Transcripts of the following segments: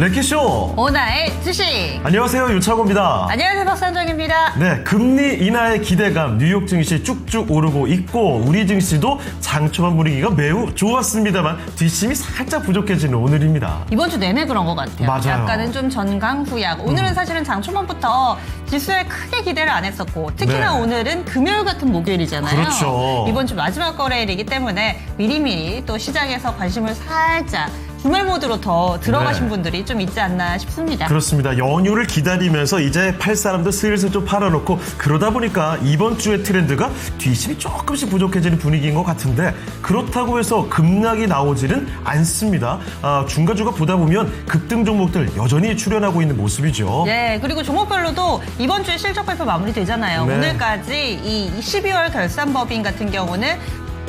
랭키쇼 오나의 주식. 안녕하세요, 유창호입니다. 안녕하세요, 박선정입니다. 네, 금리 인하의 기대감, 뉴욕 증시 쭉쭉 오르고 있고 우리 증시도 장초반 분위기가 매우 좋았습니다만 뒷심이 살짝 부족해지는 오늘입니다. 이번 주 내내 그런 것 같아요. 맞아요. 약간은 좀 전강후약. 오늘은 사실은 장초반부터 지수에 크게 기대를 안 했었고 특히나 네. 오늘은 금요일 같은 목요일이잖아요. 그렇죠. 이번 주 마지막 거래일이기 때문에 미리미리 또 시장에서 관심을 살짝 주말 모드로 더 들어가신 네. 분들이 좀 있지 않나 싶습니다. 그렇습니다. 연휴를 기다리면서 이제 팔 사람도 슬슬 좀 팔아놓고 그러다 보니까 이번 주의 트렌드가 뒷심이 조금씩 부족해지는 분위기인 것 같은데 그렇다고 해서 급락이 나오지는 않습니다. 중간중간 보다 보면 급등 종목들 여전히 출현하고 있는 모습이죠. 네, 그리고 종목별로도 이번 주에 실적 발표 마무리되잖아요. 네. 오늘까지 이 12월 결산법인 같은 경우는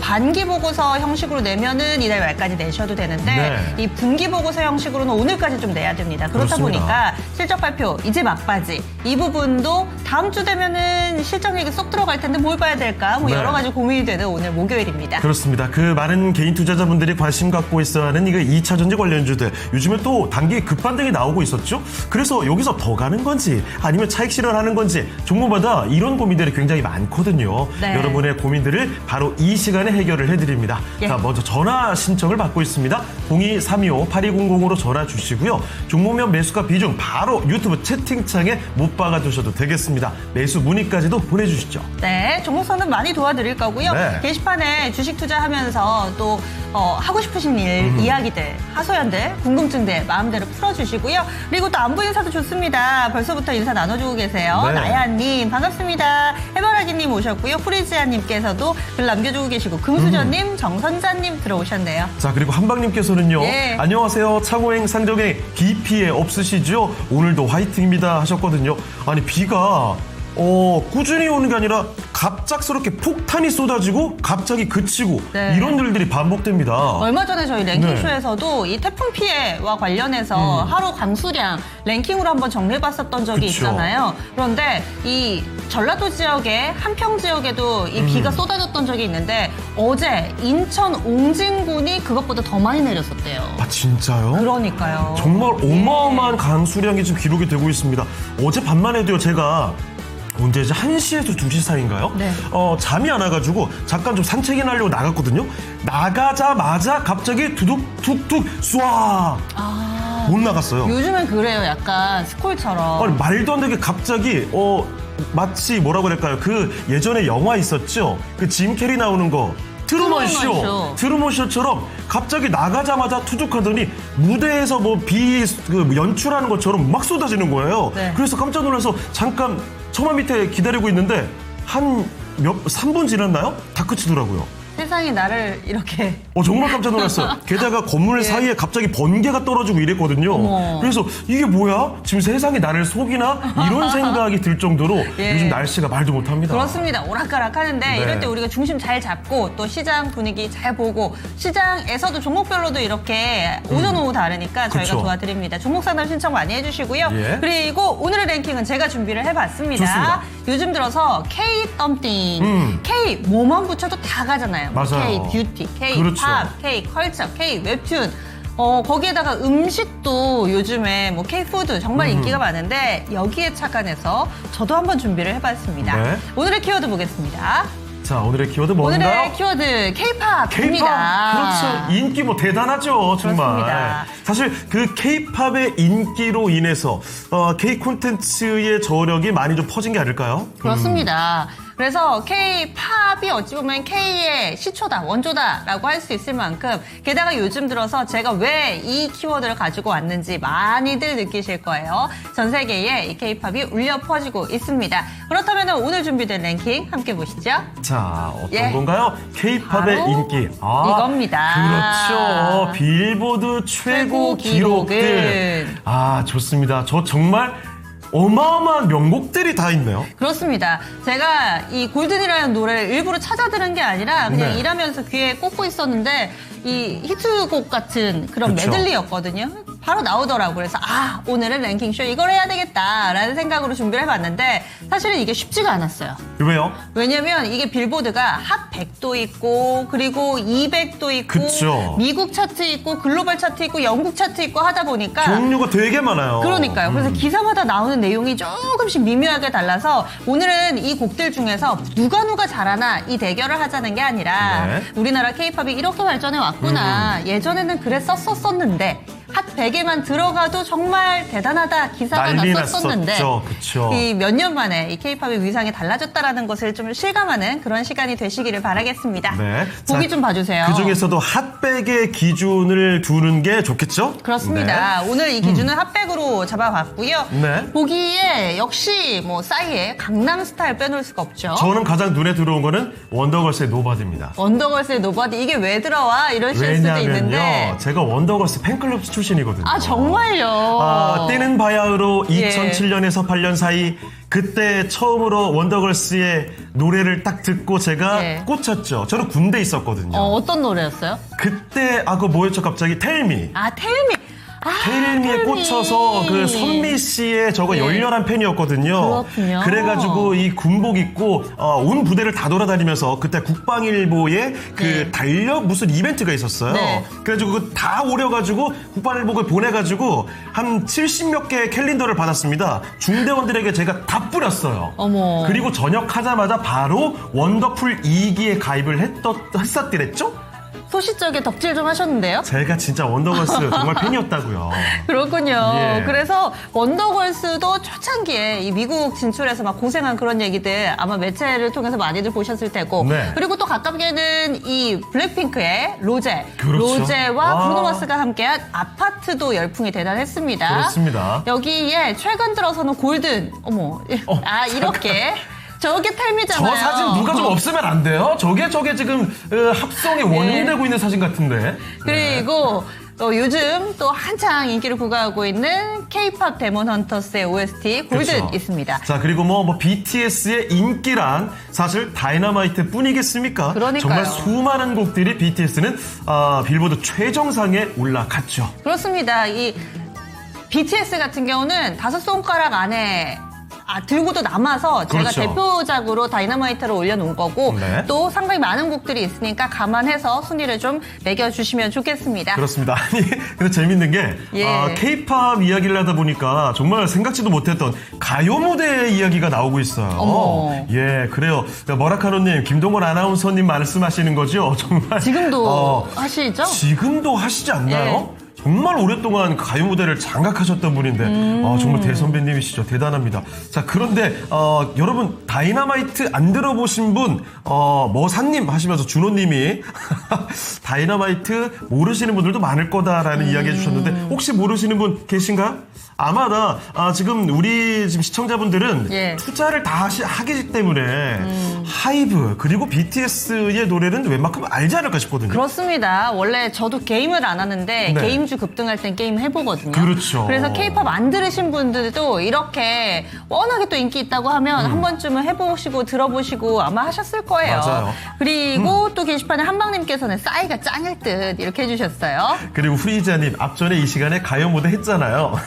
반기 보고서 형식으로 내면은 이달 말까지 내셔도 되는데 네. 이 분기 보고서 형식으로는 오늘까지 좀 내야 됩니다. 그렇다 그렇습니다. 보니까 실적 발표 이제 막바지 이 부분도 다음 주 되면은 실적 얘기 쏙 들어갈 텐데 뭘 봐야 될까 뭐 네. 여러 가지 고민이 되는 오늘 목요일입니다. 그렇습니다. 그 많은 개인 투자자분들이 관심 갖고 있어 하는 이거 2차 전지 관련주들 요즘에 또 단기 급반등이 나오고 있었죠. 그래서 여기서 더 가는 건지 아니면 차익 실현하는 건지 종목마다 이런 고민들이 굉장히 많거든요. 네. 여러분의 고민들을 바로 이 시간에 해결을 해드립니다. 예. 자, 먼저 전화 신청을 받고 있습니다. 02-325-8200으로 전화 주시고요. 종목명 매수가 비중 바로 유튜브 채팅창에 못 박아두셔도 되겠습니다. 매수 문의까지도 보내주시죠. 네, 종목선은 많이 도와드릴 거고요. 네. 게시판에 주식 투자하면서 또 하고 싶으신 일, 이야기들, 하소연들, 궁금증들 마음대로 풀어주시고요. 그리고 또 안부 인사도 좋습니다. 벌써부터 인사 나눠주고 계세요. 네. 나야님 반갑습니다. 해바라기님 오셨고요. 프리지아님께서도 글 남겨주고 계시고 금수저님, 정선자님 들어오셨네요. 자, 그리고 한방님께서는요. 예. 안녕하세요. 창호행 상정행 비 피해 없으시죠? 오늘도 화이팅입니다 하셨거든요. 아니, 비가 꾸준히 오는 게 아니라 갑작스럽게 폭탄이 쏟아지고 갑자기 그치고 네. 이런 일들이 반복됩니다. 얼마 전에 저희 랭킹쇼에서도 이 태풍 피해와 관련해서 하루 강수량 랭킹으로 한번 정리해봤었던 적이 그쵸. 있잖아요. 그런데 이 전라도 지역에 한평 지역에도 이 비가 쏟아졌던 적이 있는데 어제 인천 옹진군이 그것보다 더 많이 내렸었대요. 아, 진짜요? 그러니까요. 정말 어마어마한 강수량이 지금 기록이 되고 있습니다. 어제 밤만 해도요, 제가 언제지 1시에서 2시 사이인가요? 네. 잠이 안 와가지고 잠깐 좀 산책이나 하려고 나갔거든요. 나가자마자 갑자기 두둑툭툭 쏴! 못 나갔어요. 요즘은 그래요. 약간 스콜처럼. 아니, 말도 안 되게 갑자기 마치 뭐라고 그럴까요? 그 예전에 영화 있었죠? 그 짐 캐리 나오는 거. 트루먼 쇼. 트루먼 쇼처럼 갑자기 나가자마자 투둑하더니 무대에서 연출하는 것처럼 막 쏟아지는 거예요. 네. 그래서 깜짝 놀라서 잠깐 처마 밑에 기다리고 있는데 3분 지났나요? 다 그치더라고요. 세상이 나를 이렇게. 정말 깜짝 놀랐어요. 게다가 건물 예. 사이에 갑자기 번개가 떨어지고 이랬거든요. 어머. 그래서 이게 뭐야? 지금 세상이 나를 속이나? 이런 생각이 들 정도로 예. 요즘 날씨가 말도 못합니다. 그렇습니다. 오락가락 하는데 네. 이럴 때 우리가 중심 잘 잡고 또 시장 분위기 잘 보고 시장에서도 종목별로도 이렇게 오전 오후 다르니까 저희가 그쵸. 도와드립니다. 종목 상담 신청 많이 해주시고요. 예. 그리고 오늘의 랭킹은 제가 준비를 해봤습니다. 좋습니다. 요즘 들어서 K 덤띵, K 뭐만 붙여도 다 가잖아요. 맞아요. K 뷰티, K 그렇죠. 팝, K 컬처, K 웹툰. 거기에다가 음식도 요즘에 K 푸드 정말 인기가 많은데 여기에 착안해서 저도 한번 준비를 해봤습니다. 네. 오늘의 키워드 보겠습니다. 자, 오늘의 키워드 뭔가요? 오늘의 키워드 K-팝입니다. 그렇죠. 인기 대단하죠, 정말. 그렇습니다. 사실 그 K-팝의 인기로 인해서 K 콘텐츠의 저력이 많이 좀 퍼진 게 아닐까요? 그렇습니다. 그래서 K-팝이 어찌 보면 K의 시초다, 원조다라고 할 수 있을 만큼 게다가 요즘 들어서 제가 왜 이 키워드를 가지고 왔는지 많이들 느끼실 거예요. 전 세계에 이 K-팝이 울려 퍼지고 있습니다. 그렇다면 오늘 준비된 랭킹 함께 보시죠. 자, 어떤 예. 건가요? K-팝의 바로 인기. 이겁니다. 그렇죠. 빌보드 최고 기록들. 좋습니다. 저 정말 어마어마한 명곡들이 다 있네요. 그렇습니다. 제가 이 골든이라는 노래를 일부러 찾아 들은 게 아니라 그냥 네. 일하면서 귀에 꽂고 있었는데 이 히트곡 같은 그런 그쵸. 메들리였거든요. 바로 나오더라고요. 그래서 오늘은 랭킹쇼 이걸 해야 되겠다라는 생각으로 준비를 해봤는데 사실은 이게 쉽지가 않았어요. 왜요? 왜냐면 이게 빌보드가 핫 100도 있고 그리고 200도 있고 그쵸. 미국 차트 있고 글로벌 차트 있고 영국 차트 있고 하다 보니까 종류가 되게 많아요. 그러니까요. 그래서 기사마다 나오는 내용이 조금씩 미묘하게 달라서 오늘은 이 곡들 중에서 누가 잘하나 이 대결을 하자는 게 아니라 네. 우리나라 케이팝이 이렇게 발전해 왔구나. 예전에는 그랬었었는데 핫 100에만 들어가도 정말 대단하다 기사가 난리 났었는데 났었죠. 그쵸. 이 몇 년 만에 이 케이팝의 위상이 달라졌다라는 것을 좀 실감하는 그런 시간이 되시기를 바라겠습니다. 네. 보기 자, 좀 봐주세요. 그 중에서도 핫백의 기준을 두는 게 좋겠죠? 그렇습니다. 오늘 이 기준은 핫백으로 잡아봤고요. 네. 보기에 역시 뭐 싸이의 강남스타일 빼놓을 수가 없죠. 저는 가장 눈에 들어온 거는 원더걸스의 노바디입니다. 원더걸스의 노바디 이게 왜 들어와 이러실 수도 있는데 왜냐면요, 제가 원더걸스 팬클럽 출신이거든요. 정말요? 뛰는 바야흐로 예. 2007년에서 8년 사이 그때 처음으로 원더걸스의 노래를 딱 듣고 제가 예. 꽂혔죠. 저는 군대 있었거든요. 어떤 노래였어요? 그때 그거 뭐였죠 갑자기? 텔미. 텔미. 테일미에 꽂혀서 그 선미 씨의 저거 예. 열렬한 팬이었거든요. 그렇군요. 그래가지고 이 군복 입고 온 부대를 다 돌아다니면서 그때 국방일보에 그 네. 달력 무슨 이벤트가 있었어요. 네. 그래가지고 그거 다 오려가지고 국방일보에 보내가지고 한 70몇 개의 캘린더를 받았습니다. 중대원들에게 제가 다 뿌렸어요. 어머. 그리고 전역하자마자 바로 원더풀 2기에 가입을 했었더랬죠? 소시적에 덕질 좀 하셨는데요? 제가 진짜 원더걸스 정말 팬이었다고요. 그렇군요. 예. 그래서 원더걸스도 초창기에 이 미국 진출해서 막 고생한 그런 얘기들 아마 매체를 통해서 많이들 보셨을 테고 네. 그리고 또 가깝게는 이 블랙핑크의 로제 그렇죠. 로제와 와. 브루노 마스가 함께한 아파트도 열풍이 대단했습니다. 그렇습니다. 여기에 최근 들어서는 골든 이렇게 저게 텔미잖아요. 저 사진 누가 좀 없으면 안 돼요? 저게 지금 합성의 원인이 되고 있는 사진 같은데. 그리고 요즘 또 한창 인기를 부과하고 있는 K-팝 데몬 헌터스의 OST 골든 그렇죠. 있습니다. 자, 그리고 뭐 BTS의 인기란 사실 다이너마이트 뿐이겠습니까? 그러니까요. 정말 수많은 곡들이 BTS는 빌보드 최정상에 올라갔죠. 그렇습니다. 이 BTS 같은 경우는 5손가락 안에 들고도 남아서 제가 그렇죠. 대표작으로 다이너마이트를 올려놓은 거고 네. 또 상당히 많은 곡들이 있으니까 감안해서 순위를 좀 매겨주시면 좋겠습니다. 그렇습니다. 아니, 근데 재밌는 게, 예. K-팝 이야기를 하다 보니까 정말 생각지도 못했던 가요 무대 이야기가 나오고 있어요. 어머. 예, 그래요. 머라카노님, 김동건 아나운서님 말씀하시는 거죠? 정말. 지금도 하시죠? 지금도 하시지 않나요? 정말 오랫동안 가요 무대를 장악하셨던 분인데 정말 대선배님이시죠. 대단합니다. 자, 그런데 여러분 다이너마이트 안 들어보신 분 머사님 하시면서 준호님이 다이너마이트 모르시는 분들도 많을 거다라는 이야기 해주셨는데 혹시 모르시는 분 계신가요? 아마 지금 우리 지금 시청자분들은 예. 투자를 다 하기 때문에 하이브 그리고 BTS의 노래는 웬만큼 알지 않을까 싶거든요. 그렇습니다. 원래 저도 게임을 안 하는데 네. 게임주 급등할 땐 게임 해보거든요. 그렇죠. 그래서 K-팝 안 들으신 분들도 이렇게 워낙에 또 인기 있다고 하면 한 번쯤은 해보시고 들어보시고 아마 하셨을 거예요. 맞아요. 그리고 또 게시판에 한방님께서는 싸이가 짱일 듯 이렇게 해주셨어요. 그리고 후리자님 앞전에 이 시간에 가요 무대 했잖아요.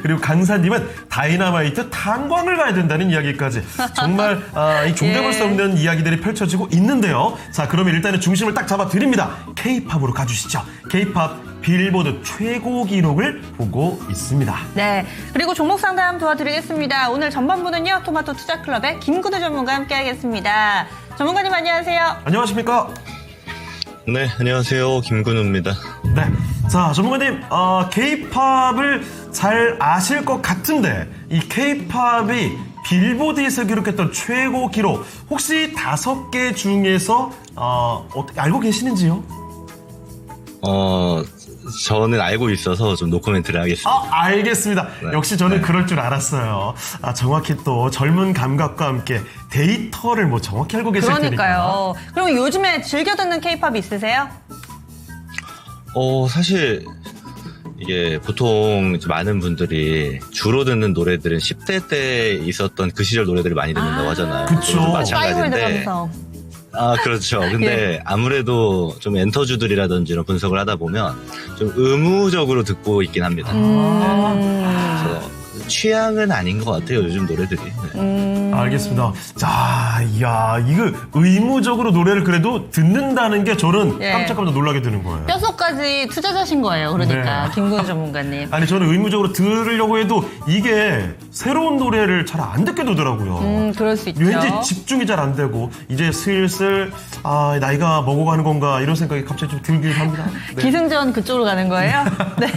그리고 강사님은 다이너마이트 탄광을 가야 된다는 이야기까지 정말 이 종잡을 수 없는 이야기들이 펼쳐지고 있는데요. 자, 그러면 일단은 중심을 딱 잡아드립니다. K-팝으로 가주시죠. K-팝 빌보드 최고 기록을 보고 있습니다. 네. 그리고 종목 상담 도와드리겠습니다. 오늘 전반부는요. 토마토 투자클럽의 김근우 전문가와 함께하겠습니다. 전문가님 안녕하세요. 안녕하십니까? 네, 안녕하세요. 김근우입니다. 네. 자, 전문가님, K-팝을 잘 아실 것 같은데, 이 K-팝이 빌보드에서 기록했던 최고 기록, 혹시 5개 중에서, 알고 계시는지요? 저는 알고 있어서 좀 노코멘트를 하겠습니다. 알겠습니다. 네. 역시 저는 네. 그럴 줄 알았어요. 정확히 또 젊은 감각과 함께 데이터를 정확히 알고 계실 테니까. 그러니까요. 그럼 요즘에 즐겨 듣는 K-팝 있으세요? 사실 이게 보통 이제 많은 분들이 주로 듣는 노래들은 10대 때 있었던 그 시절 노래들을 많이 듣는다고 하잖아요. 그쵸. 저도 싸이월드 마찬가지인데 감성. 그렇죠. 근데 아무래도 좀 엔터주들이라든지 이런 분석을 하다 보면 좀 의무적으로 듣고 있긴 합니다. 그래서 취향은 아닌 것 같아요, 요즘 노래들이. 네. 알겠습니다. 자, 이야, 이거 의무적으로 노래를 그래도 듣는다는 게 저는 예. 깜짝깜짝 놀라게 되는 거예요. 뼛속까지 투자자신 거예요. 그러니까 네. 김구현 전문가님. 아니, 저는 의무적으로 들으려고 해도 이게 새로운 노래를 잘 안 듣게 되더라고요. 그럴 수 있죠. 왠지 집중이 잘 안 되고 이제 슬슬 나이가 먹어가는 건가 이런 생각이 갑자기 좀 들긴 합니다. 네. 기승전 그쪽으로 가는 거예요? 네.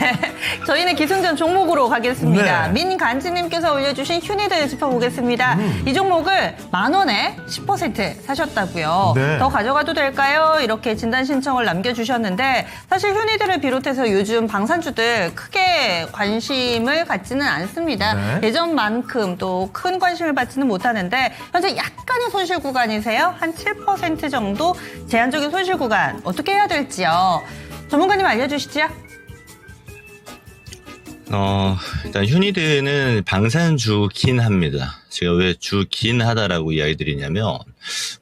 저희는 기승전 종목으로 가겠습니다. 네. 민간지님께서 올려주신 휴니들 짚어보겠습니다. 이 종목을 10,000원에 10% 사셨다고요. 네. 더 가져가도 될까요? 이렇게 진단 신청을 남겨주셨는데 사실 휴니들을 비롯해서 요즘 방산주들 크게 관심을 갖지는 않습니다. 네. 예전만큼 또 큰 관심을 받지는 못하는데 현재 약간의 손실 구간이세요? 한 7% 정도 제한적인 손실 구간 어떻게 해야 될지요? 전문가님 알려주시죠. 일단 휴니드는 방산주긴 합니다. 제가 왜 주긴 하다라고 이야기 드리냐면,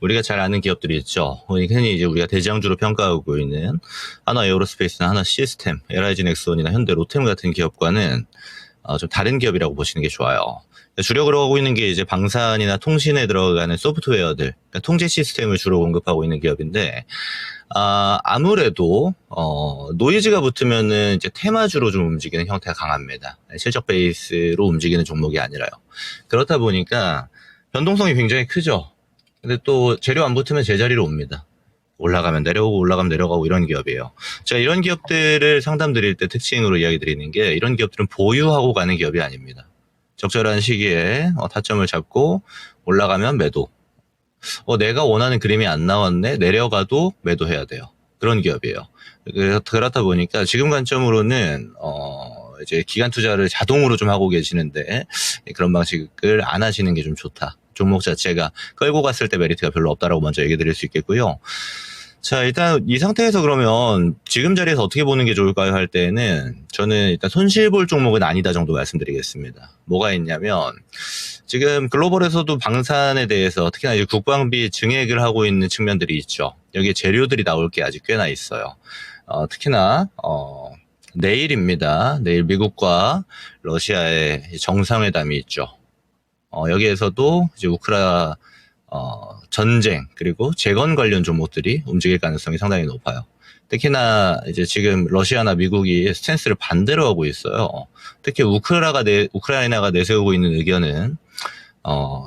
우리가 잘 아는 기업들이 있죠. 흔히 이제 우리가 대장주로 평가하고 있는 하나 에어로스페이스나 하나 시스템, LIG 넥슨이나 현대 로템 같은 기업과는 좀 다른 기업이라고 보시는 게 좋아요. 주력으로 하고 있는 게 이제 방산이나 통신에 들어가는 소프트웨어들, 그러니까 통제 시스템을 주로 공급하고 있는 기업인데, 아무래도 노이즈가 붙으면은 이제 테마주로 좀 움직이는 형태가 강합니다. 실적 베이스로 움직이는 종목이 아니라요. 그렇다 보니까 변동성이 굉장히 크죠. 근데 또 재료 안 붙으면 제자리로 옵니다. 올라가면 내려오고 올라가면 내려가고 이런 기업이에요. 제가 이런 기업들을 상담 드릴 때 특징으로 이야기 드리는 게, 이런 기업들은 보유하고 가는 기업이 아닙니다. 적절한 시기에 타점을 잡고 올라가면 매도. 내가 원하는 그림이 안 나왔네. 내려가도 매도해야 돼요. 그런 기업이에요. 그렇다 보니까 지금 관점으로는 이제 기간 투자를 자동으로 좀 하고 계시는데, 그런 방식을 안 하시는 게 좀 좋다. 종목 자체가 끌고 갔을 때 메리트가 별로 없다라고 먼저 얘기 드릴 수 있겠고요. 자, 일단 이 상태에서 그러면 지금 자리에서 어떻게 보는 게 좋을까요 할 때는, 저는 일단 손실 볼 종목은 아니다 정도 말씀드리겠습니다. 뭐가 있냐면, 지금 글로벌에서도 방산에 대해서 특히나 이제 국방비 증액을 하고 있는 측면들이 있죠. 여기에 재료들이 나올 게 아직 꽤나 있어요. 특히나 내일입니다. 내일 미국과 러시아의 정상회담이 있죠. 여기에서도 이제 우크라이나 전쟁 그리고 재건 관련 종목들이 움직일 가능성이 상당히 높아요. 특히나 이제 지금 러시아나 미국이 스탠스를 반대로 하고 있어요. 특히 우크라이나가 내세우고 있는 의견은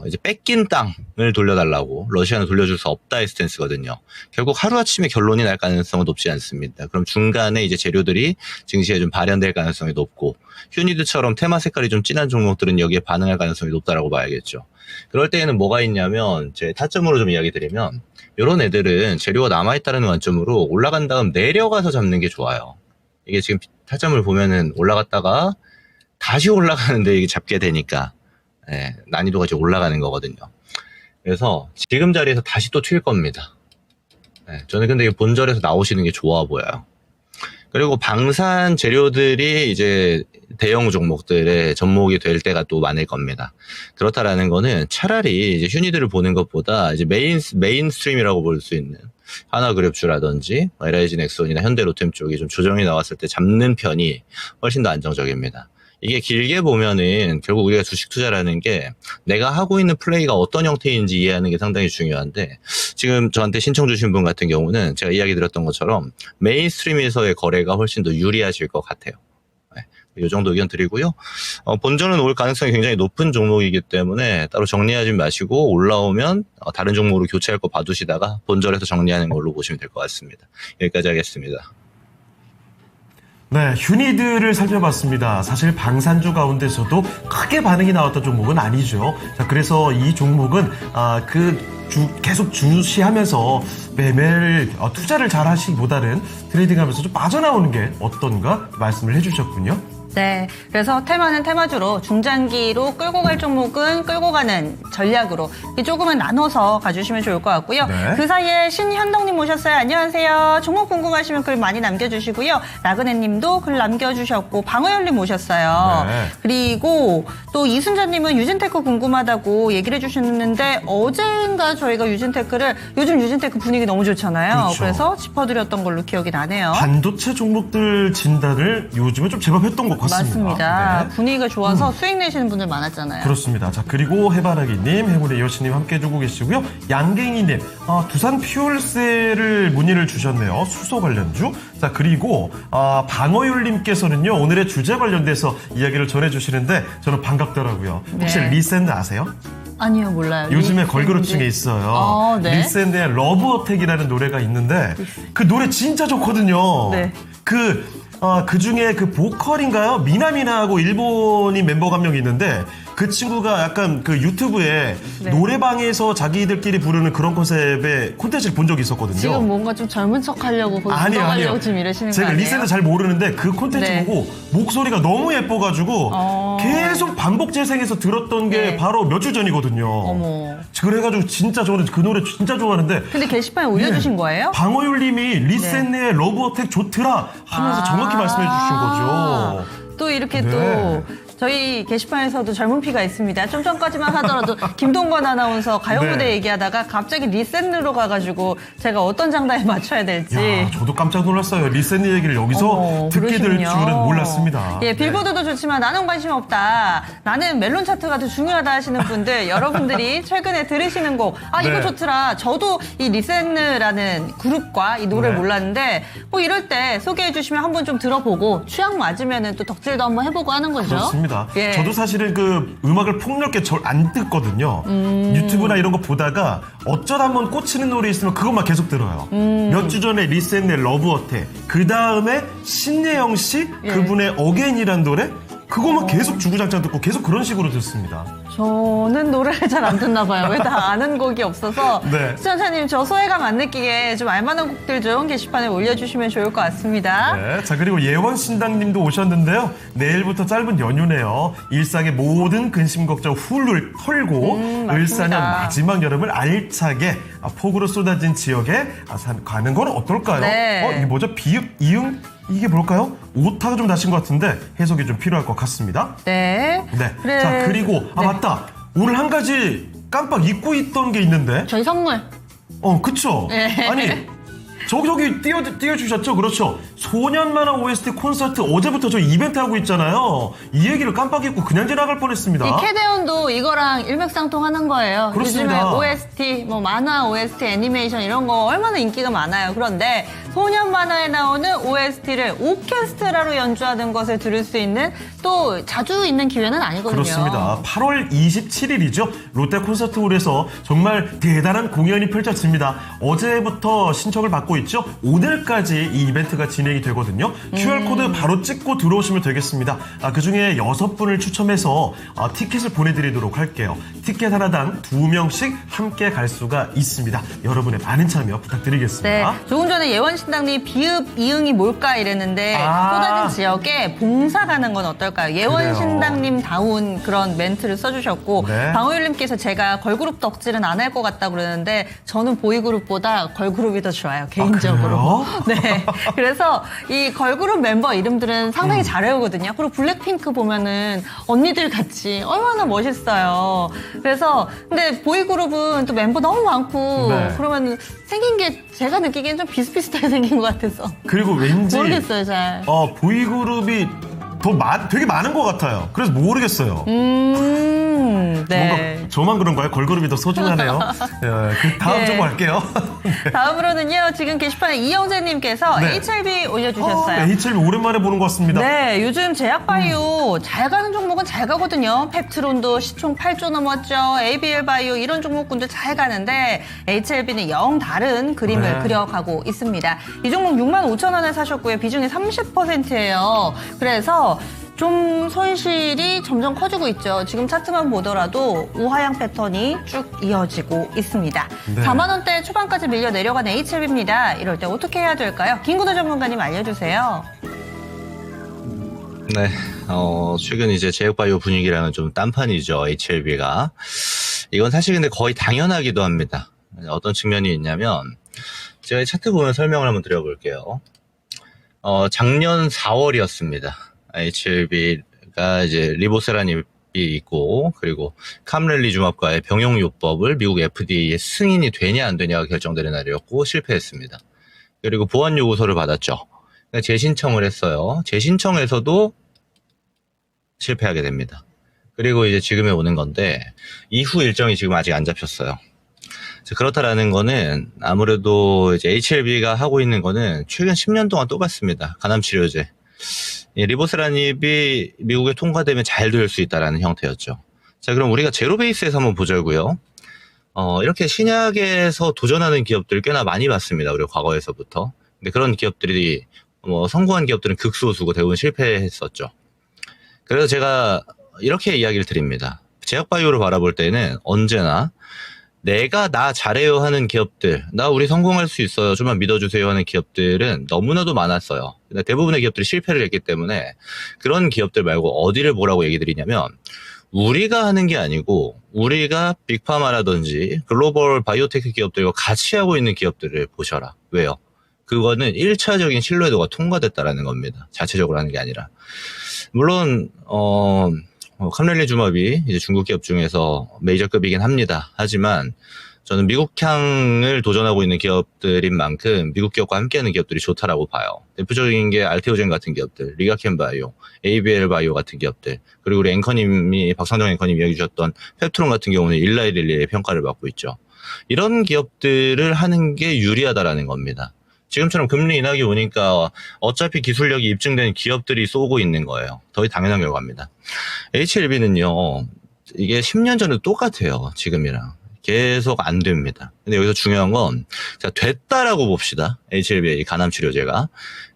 이제 뺏긴 땅을 돌려달라고, 러시아는 돌려줄 수 없다의 스탠스거든요. 결국 하루아침에 결론이 날 가능성은 높지 않습니다. 그럼 중간에 이제 재료들이 증시에 좀 발현될 가능성이 높고, 휴니드처럼 테마 색깔이 좀 진한 종목들은 여기에 반응할 가능성이 높다라고 봐야겠죠. 그럴 때에는 뭐가 있냐면, 제 타점으로 좀 이야기 드리면, 이런 애들은 재료가 남아있다는 관점으로 올라간 다음 내려가서 잡는 게 좋아요. 이게 지금 타점을 보면은 올라갔다가 다시 올라가는데 이게 잡게 되니까, 난이도가 이제 올라가는 거거든요. 그래서 지금 자리에서 다시 또 튈 겁니다. 저는 근데 이 본절에서 나오시는 게 좋아 보여요. 그리고 방산 재료들이 이제 대형 종목들의 접목이 될 때가 또 많을 겁니다. 그렇다라는 거는 차라리 이제 휴니들을 보는 것보다 이제 메인스트림이라고 볼 수 있는 하나그룹주라든지 LIG 넥슨이나 현대 로템 쪽이 좀 조정이 나왔을 때 잡는 편이 훨씬 더 안정적입니다. 이게 길게 보면은 결국 우리가 주식 투자라는 게 내가 하고 있는 플레이가 어떤 형태인지 이해하는 게 상당히 중요한데, 지금 저한테 신청 주신 분 같은 경우는 제가 이야기 드렸던 것처럼 메인스트림에서의 거래가 훨씬 더 유리하실 것 같아요. 이 정도 의견 드리고요. 본전은 올 가능성이 굉장히 높은 종목이기 때문에 따로 정리하지 마시고, 올라오면 다른 종목으로 교체할 거 봐두시다가 본전에서 정리하는 걸로 보시면 될 것 같습니다. 여기까지 하겠습니다. 네, 휴니드를 살펴봤습니다. 사실 방산주 가운데서도 크게 반응이 나왔던 종목은 아니죠. 자, 그래서 이 종목은 계속 주시하면서 매매를 투자를 잘 하시기보다는 트레이딩하면서 좀 빠져나오는 게 어떤가 말씀을 해주셨군요. 네. 그래서 테마는 테마주로 중장기로 끌고 갈 종목은 끌고 가는 전략으로 조금은 나눠서 가주시면 좋을 것 같고요. 네. 그 사이에 신현덕님 모셨어요. 안녕하세요. 종목 궁금하시면 글 많이 남겨주시고요. 나그네님도 글 남겨주셨고 방어열님 모셨어요. 네. 그리고 또 이순자님은 유진테크 궁금하다고 얘기를 해주셨는데 어젠가 저희가 유진테크를 요즘 유진테크 분위기 너무 좋잖아요. 그렇죠. 그래서 짚어드렸던 걸로 기억이 나네요. 반도체 종목들 진단을 요즘에 좀 제법 했던 것 같습니다. 맞습니다. 네. 분위기가 좋아서 수익 내시는 분들 많았잖아요. 그렇습니다. 자, 그리고 해바라기님, 행운의 여신님 함께 해주고 계시고요. 양갱이님, 두산 퓨얼셀을 문의를 주셨네요. 수소 관련주. 자, 그리고 방어율님께서는요, 오늘의 주제 관련돼서 이야기를 전해주시는데 저는 반갑더라고요. 혹시 네. 리샌드 아세요? 아니요, 몰라요. 요즘에 걸그룹층에 있어요. 네. 리샌드의 러브 어택이라는 노래가 있는데 그 노래 진짜 좋거든요. 네. 그 중에 그 보컬인가요? 미나미나하고 일본인 멤버가 한 명 있는데 그 친구가 약간 그 유튜브에 네. 노래방에서 자기들끼리 부르는 그런 컨셉의 콘텐츠를 본 적이 있었거든요. 지금 뭔가 좀 젊은 척 하려고 아니요. 지금 이러시는 거 제가 아니에요? 리샌드 잘 모르는데 그 콘텐츠 네. 보고 목소리가 너무 예뻐가지고 계속 반복 재생해서 들었던 게 네. 바로 몇 주 전이거든요. 어머. 그래가지고 진짜 저는 그 노래 진짜 좋아하는데 근데 게시판에 올려주신 거예요? 방어율님이 리샌드의 러브 어택 좋더라 하면서 정확히 말씀해 주신 거죠. 또 이렇게 네. 또 저희 게시판에서도 젊은 피가 있습니다. 좀 전까지만 하더라도 김동건 아나운서 가요 무대 네. 얘기하다가 갑자기 리샌드로 가가지고 제가 어떤 장단에 맞춰야 될지. 야, 저도 깜짝 놀랐어요. 리샌드 얘기를 여기서 듣게 될 그러시군요. 줄은 몰랐습니다. 예, 빌보드도 좋지만 나는 관심 없다. 나는 멜론 차트가 더 중요하다 하시는 분들, 여러분들이 최근에 들으시는 곡, 이거 네. 좋더라. 저도 이 리샌드라는 그룹과 이 노래를 네. 몰랐는데, 뭐 이럴 때 소개해 주시면 한번 좀 들어보고, 취향 맞으면은 또 덕질도 한번 해보고 하는 거죠. 그렇습니다. 예. 저도 사실은 그 음악을 폭넓게 절 안 듣거든요. 유튜브나 이런 거 보다가 어쩌다 한번 꽂히는 노래 있으면 그것만 계속 들어요. 몇 주 전에 리샌드의 러브 어택, 그 다음에 신예영 씨 예. 그분의 어게인이란 노래 그것만 계속 주구장창 듣고 계속 그런 식으로 듣습니다. 저는 노래를 잘 안 듣나 봐요. 왜 다 아는 곡이 없어서. 네. 시청자님, 저 소외감 안 느끼게 좀 알만한 곡들 좀 게시판에 올려주시면 좋을 것 같습니다. 네, 자 그리고 예원신당님도 오셨는데요. 내일부터 짧은 연휴네요. 일상의 모든 근심 걱정 훌훌 털고 맞습니다. 을사년 마지막 여름을 알차게 폭우로 쏟아진 지역에 가는 건 어떨까요? 네. 이게 뭐죠? 비읍, 이응? 이게 뭘까요? 오타가 좀 나신 것 같은데 해석이 좀 필요할 것 같습니다. 네. 네. 그래. 자 그리고 네. 맞다. 오늘 한 가지 깜빡 잊고 있던 게 있는데. 저희 선물. 그쵸? 네. 아니, 저기 띄워주셨죠? 그렇죠. 소년만화 OST 콘서트 어제부터 저 이벤트 하고 있잖아요. 이 얘기를 깜빡 잊고 그냥 지나갈 뻔했습니다. 이 캐대원도 이거랑 일맥상통하는 거예요. 그렇습니다. 요즘에 OST, 뭐 만화, OST, 애니메이션 이런 거 얼마나 인기가 많아요. 그런데 소년 만화에 나오는 OST를 오케스트라로 연주하는 것을 들을 수 있는 또 자주 있는 기회는 아니거든요. 그렇습니다. 8월 27일이죠. 롯데 콘서트홀에서 정말 대단한 공연이 펼쳐집니다. 어제부터 신청을 받고 있죠. 오늘까지 이 이벤트가 진행이 되거든요. QR코드 바로 찍고 들어오시면 되겠습니다. 그중에 6분을 추첨해서 티켓을 보내드리도록 할게요. 티켓 하나당 2명씩 함께 갈 수가 있습니다. 여러분의 많은 참여 부탁드리겠습니다. 네, 조금 전에 예원신당님 비읍, 이응이 뭘까 이랬는데 쏟아진 지역에 봉사 가는 건 어떨까요? 예원신당님 다운 그런 멘트를 써주셨고 네. 방호율님께서 제가 걸그룹 덕질은 안 할 것 같다고 그러는데 저는 보이그룹보다 걸그룹이 더 좋아요. 개인적으로. 네, 그래서 이 걸그룹 멤버 이름들은 상당히 잘 외우거든요. 그리고 블랙핑크 보면은 언니들 같이 얼마나 멋있어요. 그래서 근데 보이그룹은 또 멤버 너무 많고 네. 그러면 생긴 게 제가 느끼기엔 좀 비슷비슷하게 생긴 것 같아서 그리고 왠지 모르겠어요 잘. 보이그룹이 되게 많은 것 같아요. 그래서 모르겠어요. 네. 뭔가 저만 그런가요? 걸그룹이 더 소중하네요. 그 다음 네. 좀 할게요. 다음으로는요 지금 게시판에 이영재님께서 네. HLB 올려주셨어요. HLB 오랜만에 보는 것 같습니다. 네, 요즘 제약바이오 잘 가는 종목은 잘 가거든요. 펩트론도 시총 8조 넘었죠. ABL 바이오 이런 종목군들 잘 가는데 HLB는 영 다른 그림을 네. 그려가고 있습니다. 이 종목 65,000원에 사셨고요. 비중이 30%예요. 그래서 좀 손실이 점점 커지고 있죠. 지금 차트만 보더라도 우하향 패턴이 쭉 이어지고 있습니다. 네. 4만 원대 초반까지 밀려 내려간 HLB입니다. 이럴 때 어떻게 해야 될까요? 김구도 전문가님 알려주세요. 네, 최근 이제 제약바이오 분위기랑은 좀 딴판이죠, HLB가. 이건 사실 근데 거의 당연하기도 합니다. 어떤 측면이 있냐면, 제가 이 차트 보면 설명을 한번 드려볼게요. 작년 4월이었습니다. HLB가 이제 리보세라닙이 있고, 그리고 캄렐리주맙과의 병용요법을 미국 FDA에 승인이 되냐 안 되냐가 결정되는 날이었고, 실패했습니다. 그리고 보완 요구서를 받았죠. 재신청을 했어요. 재신청에서도 실패하게 됩니다. 그리고 이제 지금에 오는 건데, 이후 일정이 지금 아직 안 잡혔어요. 그렇다라는 거는 아무래도 이제 HLB가 하고 있는 거는 최근 10년 동안 똑같습니다. 간암치료제. 리보세라닙이 미국에 통과되면 잘 될 수 있다라는 형태였죠. 자, 그럼 우리가 제로 베이스에서 한번 보자고요. 이렇게 신약에서 도전하는 기업들 꽤나 많이 봤습니다. 우리가 과거에서부터. 근데 그런 기업들이 성공한 기업들은 극소수고 대부분 실패했었죠. 그래서 제가 이렇게 이야기를 드립니다. 제약바이오를 바라볼 때는 언제나 내가 나 잘해요 하는 기업들, 나 우리 성공할 수 있어요, 좀만 믿어주세요 하는 기업들은 너무나도 많았어요. 근데 대부분의 기업들이 실패를 했기 때문에 그런 기업들 말고 어디를 보라고 얘기 드리냐면, 우리가 하는 게 아니고 우리가 빅파마라든지 글로벌 바이오테크 기업들과 같이 하고 있는 기업들을 보셔라. 왜요? 그거는 1차적인 신뢰도가 통과됐다라는 겁니다. 자체적으로 하는 게 아니라. 물론 캄렐리주맙이 이제 중국 기업 중에서 메이저급이긴 합니다. 하지만 저는 미국향을 도전하고 있는 기업들인 만큼 미국 기업과 함께하는 기업들이 좋다라고 봐요. 대표적인 게 알테오젠 같은 기업들, 리가켄바이오, ABL바이오 같은 기업들, 그리고 우리 박상정 앵커님이 이야기 주셨던 펩트론 같은 경우는 일라이릴리의 평가를 받고 있죠. 이런 기업들을 하는 게 유리하다라는 겁니다. 지금처럼 금리 인하기 오니까 어차피 기술력이 입증된 기업들이 쏘고 있는 거예요. 더 당연한 결과입니다. HLB는요, 이게 10년 전에도 똑같아요. 지금이랑. 계속 안 됩니다. 근데 여기서 중요한 건, 자, 됐다라고 봅시다. HLB의 간암치료제가.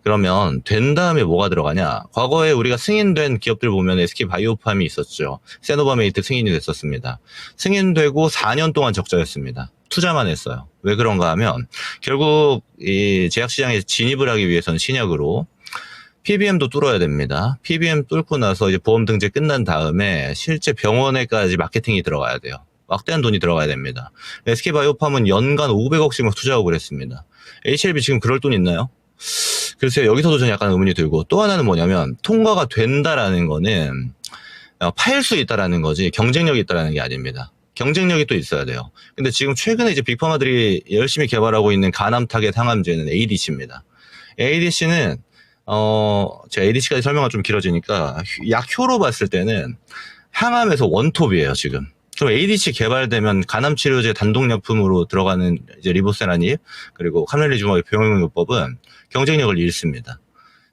그러면 된 다음에 뭐가 들어가냐? 과거에 우리가 승인된 기업들 보면 SK바이오팜이 있었죠. 세노바메이트 승인이 됐었습니다. 승인되고 4년 동안 적자였습니다. 투자만 했어요. 왜 그런가 하면 결국 이 제약시장에 진입을 하기 위해서는 신약으로 PBM도 뚫어야 됩니다. PBM 뚫고 나서 이제 보험 등재 끝난 다음에 실제 병원에까지 마케팅이 들어가야 돼요. 막대한 돈이 들어가야 됩니다. SK바이오팜은 연간 500억씩 막 투자하고 그랬습니다. HLB 지금 그럴 돈 있나요? 글쎄요, 여기서도 저는 약간 의문이 들고, 또 하나는 뭐냐면 통과가 된다라는 거는 팔 수 있다라는 거지 경쟁력이 있다라는 게 아닙니다. 경쟁력이 또 있어야 돼요. 근데 지금 최근에 이제 빅파마들이 열심히 개발하고 있는 간암 타겟 항암제는 ADC입니다. ADC는 제가 ADC까지 설명가 좀 길어지니까 약효로 봤을 때는 항암에서 원톱이에요, 지금. 그럼 ADC 개발되면 간암치료제 단독약품으로 들어가는 이제 리보세라닙, 그리고 캄렐리주맙의 병용요법은 경쟁력을 잃습니다.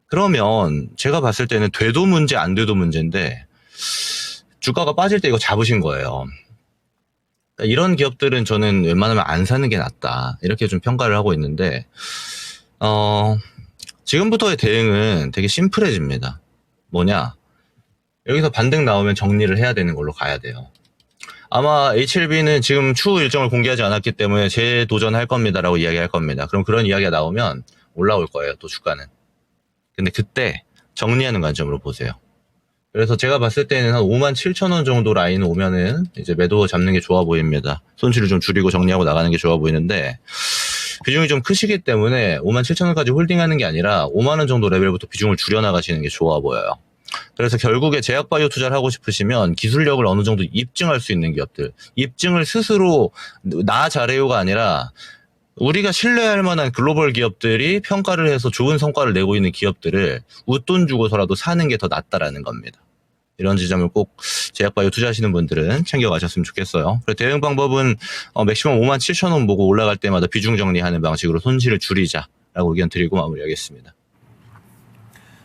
그러면 제가 봤을 때는 돼도 문제 안 돼도 문제인데 주가가 빠질 때 이거 잡으신 거예요. 이런 기업들은 저는 웬만하면 안 사는 게 낫다, 이렇게 좀 평가를 하고 있는데, 지금부터의 대응은 되게 심플해집니다. 뭐냐? 여기서 반등 나오면 정리를 해야 되는 걸로 가야 돼요. 아마 HLB는 지금 추후 일정을 공개하지 않았기 때문에 재도전할 겁니다라고 이야기할 겁니다. 그럼 그런 이야기가 나오면 올라올 거예요, 또 주가는. 근데 그때 정리하는 관점으로 보세요. 그래서 제가 봤을 때는 한 57,000원 정도 라인 오면은 이제 매도 잡는 게 좋아 보입니다. 손실을 좀 줄이고 정리하고 나가는 게 좋아 보이는데, 비중이 좀 크시기 때문에 57,000원까지 홀딩하는 게 아니라 5만원 정도 레벨부터 비중을 줄여나가시는 게 좋아 보여요. 그래서 결국에 제약바이오 투자를 하고 싶으시면 기술력을 어느 정도 입증할 수 있는 기업들, 입증을 스스로 나 잘해요가 아니라 우리가 신뢰할 만한 글로벌 기업들이 평가를 해서 좋은 성과를 내고 있는 기업들을 웃돈 주고서라도 사는 게 더 낫다라는 겁니다. 이런 지점을 꼭 제약바이오 투자하시는 분들은 챙겨가셨으면 좋겠어요. 그리고 대응 방법은 맥시멈 57,000원 보고 올라갈 때마다 비중 정리하는 방식으로 손실을 줄이자라고 의견 드리고 마무리하겠습니다.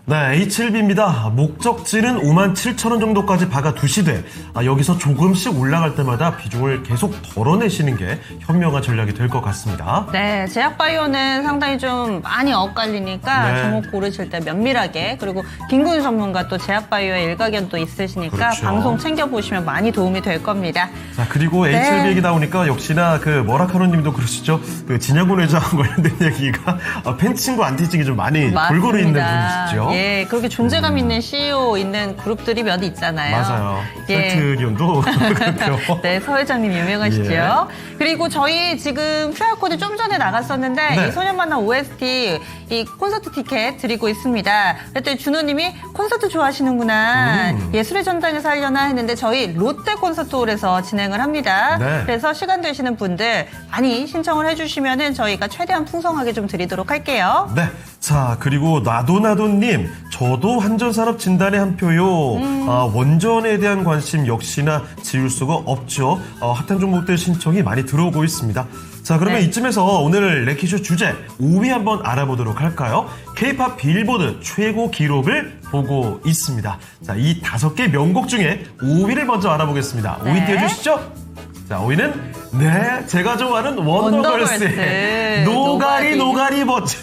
네, H7B입니다. 목적지는 57,000원 정도까지 박아두시되 여기서 조금씩 올라갈 때마다 비중을 계속 덜어내시는 게 현명한 전략이 될 것 같습니다. 네, 제약바이오는 상당히 좀 많이 엇갈리니까 네. 종목 고르실 때 면밀하게, 그리고 김구윤 전문가 또 제약바이오에 일가견도 있으시니까 그렇죠. 방송 챙겨보시면 많이 도움이 될 겁니다. 자, 그리고 네. H7B 얘기 나오니까 역시나 그 머라카노님도 그러시죠. 그 진야군 회장 관련된 얘기가 팬친구 안티친이 좀 많이 맞습니다. 골고루 있는 분이시죠. 예, 그렇게 존재감 있는 CEO 있는 그룹들이 몇 있잖아요. 맞아요. 예. 셀트리온도 그렇고요. 네, 서 회장님 유명하시죠. 예. 그리고 저희 지금 QR코드 좀 전에 나갔었는데 네. 이 소년 만남 OST 이 콘서트 티켓 드리고 있습니다. 그랬더니 준호님이 콘서트 좋아하시는구나. 예술의 전당에서 하려나 했는데 저희 롯데 콘서트홀에서 진행을 합니다. 네. 그래서 시간 되시는 분들 많이 신청을 해주시면은 저희가 최대한 풍성하게 좀 드리도록 할게요. 네. 자, 그리고 나도나도님, 저도 한전산업 진단에 한 표요. 원전에 대한 관심 역시나 지울 수가 없죠. 핫한 종목들 신청이 많이 들어오고 있습니다. 자, 그러면 네. 이쯤에서 오늘 레키쇼 주제 5위 한번 알아보도록 할까요? K-팝 빌보드 최고 기록을 보고 있습니다. 자, 이 5개 명곡 중에 5위를 먼저 알아보겠습니다. 5위 네. 띄워주시죠. 자, 5위는 네, 제가 좋아하는 원더걸스의 노가리 노가리 버츠.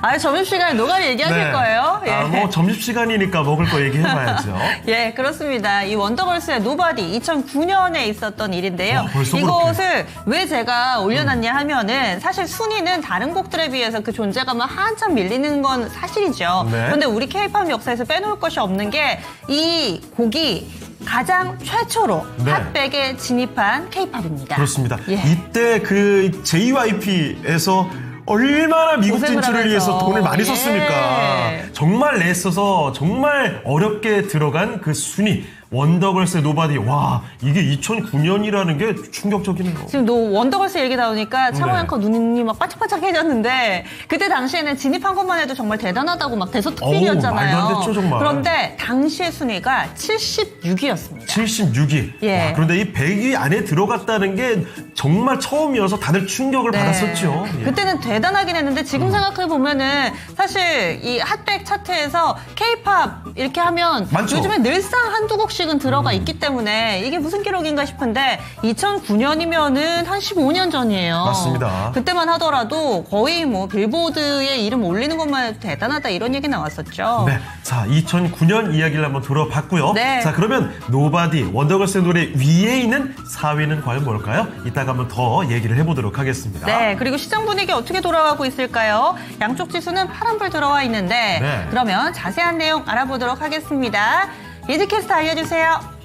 아, 점심시간에 노가리 얘기하실 거예요? 예. 뭐 점심시간이니까 먹을 거 얘기해봐야죠. 예, 그렇습니다. 이 원더걸스의 노바디 2009년에 있었던 일인데요. 와, 벌써 이것을 왜 제가 올려놨냐 하면은 사실 순위는 다른 곡들에 비해서 그 존재감은 한참 밀리는 건 사실이죠. 네. 그런데 우리 K-팝 역사에서 빼놓을 것이 없는 게 이 곡이 가장 최초로 네. 핫백에 진입한 K-팝입니다. 그렇습니다. 예. 이때 그 JYP에서 얼마나 미국 고생을 진출을 위해서 하면서. 돈을 많이 예. 썼습니까? 정말 냈어서 정말 어렵게 들어간 그 순위. 원더걸스의 노바디. 와, 이게 2009년이라는 게 충격적이네요. 지금 원더걸스 얘기 나오니까 창호 네. 앵커 눈이 막 반짝반짝해졌는데 그때 당시에는 진입한 것만 해도 정말 대단하다고 막 대서특필이었잖아요. 어우, 말도 안 됐죠, 정말. 그런데 당시의 순위가 76위였습니다. 76위. 예. 와, 그런데 이 100위 안에 들어갔다는 게 정말 처음이어서 다들 충격을 받았었죠. 예. 그때는 대단하긴 했는데 지금 생각해 보면은 사실 이 핫백 차트에서 K-팝 이렇게 하면 많죠. 요즘에 늘상 한두 곡씩은 들어가 있기 때문에 이게 무슨 기록인가 싶은데 2009년이면은 한 15년 전이에요. 맞습니다. 그때만 하더라도 거의 뭐 빌보드에 이름 올리는 것만 해도 대단하다 이런 얘기 나왔었죠. 네. 자, 2009년 이야기를 한번 들어봤고요. 네. 자, 그러면 노바디, 원더걸스의 노래 위에 있는 4위는 과연 뭘까요? 이따가 한번 더 얘기를 해보도록 하겠습니다. 네, 그리고 시장 분위기 어떻게 돌아가고 있을까요? 양쪽 지수는 파란불 들어와 있는데 네. 그러면 자세한 내용 알아보도록 하겠습니다. 리드캐스트 알려주세요.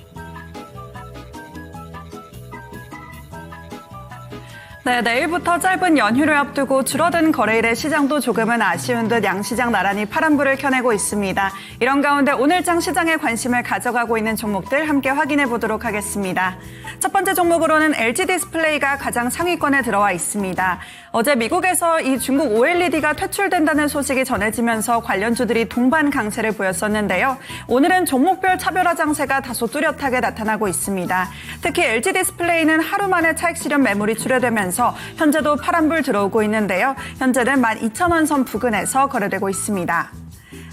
네, 내일부터 짧은 연휴를 앞두고 줄어든 거래일에 시장도 조금은 아쉬운 듯 양시장 나란히 파란불을 켜내고 있습니다. 이런 가운데 오늘장 시장에 관심을 가져가고 있는 종목들 함께 확인해 보도록 하겠습니다. 첫 번째 종목으로는 LG 디스플레이가 가장 상위권에 들어와 있습니다. 어제 미국에서 이 중국 OLED가 퇴출된다는 소식이 전해지면서 관련주들이 동반 강세를 보였었는데요. 오늘은 종목별 차별화 장세가 다소 뚜렷하게 나타나고 있습니다. 특히 LG 디스플레이는 하루 만에 차익 실현 매물이 출회되면서 현재도 파란불 들어오고 있는데요. 현재는 12,000원 선 부근에서 거래되고 있습니다.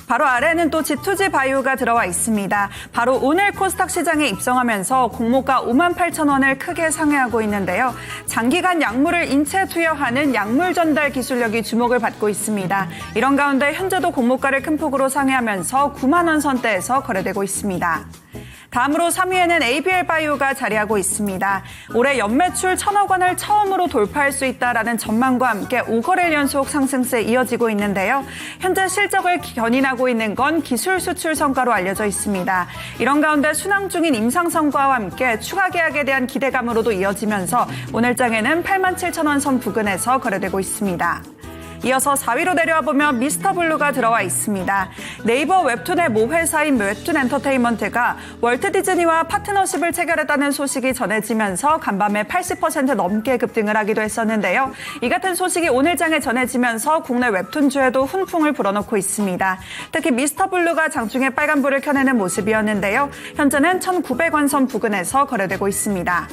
바로 아래는 또 G2G 바이오가 들어와 있습니다. 바로 오늘 코스닥 시장에 입성하면서 공모가 58,000원을 크게 상회하고 있는데요. 장기간 약물을 인체에 투여하는 약물 전달 기술력이 주목을 받고 있습니다. 이런 가운데 현재도 공모가를 큰 폭으로 상회하면서 9만 원 선대에서 거래되고 있습니다. 다음으로 3위에는 ABL 바이오가 자리하고 있습니다. 올해 연매출 1,000억 원을 처음으로 돌파할 수 있다라는 전망과 함께 5거래일 연속 상승세 이어지고 있는데요. 현재 실적을 견인하고 있는 건 기술 수출 성과로 알려져 있습니다. 이런 가운데 순항 중인 임상 성과와 함께 추가 계약에 대한 기대감으로도 이어지면서 오늘장에는 87,000원 선 부근에서 거래되고 있습니다. 이어서 4위로 내려와 보면 미스터블루가 들어와 있습니다. 네이버 웹툰의 모 회사인 웹툰 엔터테인먼트가 월트 디즈니와 파트너십을 체결했다는 소식이 전해지면서 간밤에 80% 넘게 급등을 하기도 했었는데요. 이 같은 소식이 오늘장에 전해지면서 국내 웹툰주에도 훈풍을 불어넣고 있습니다. 특히 미스터블루가 장중에 빨간불을 켜내는 모습이었는데요. 현재는 1,900원 선 부근에서 거래되고 있습니다.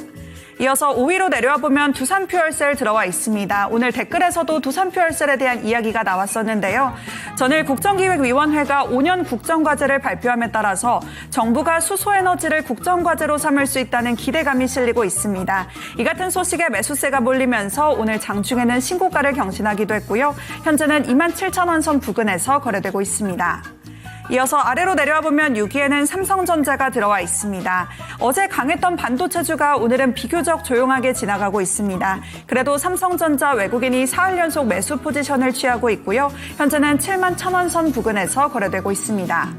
이어서 5위로 내려와 보면 두산퓨얼셀 들어와 있습니다. 오늘 댓글에서도 두산퓨얼셀에 대한 이야기가 나왔었는데요. 전일 국정기획위원회가 5년 국정과제를 발표함에 따라서 정부가 수소에너지를 국정과제로 삼을 수 있다는 기대감이 실리고 있습니다. 이 같은 소식에 매수세가 몰리면서 오늘 장중에는 신고가를 경신하기도 했고요. 현재는 27,000원 선 부근에서 거래되고 있습니다. 이어서 아래로 내려와 보면 6위에는 삼성전자가 들어와 있습니다. 어제 강했던 반도체주가 오늘은 비교적 조용하게 지나가고 있습니다. 그래도 삼성전자 외국인이 사흘 연속 매수 포지션을 취하고 있고요. 현재는 7만 1,000원 선 부근에서 거래되고 있습니다.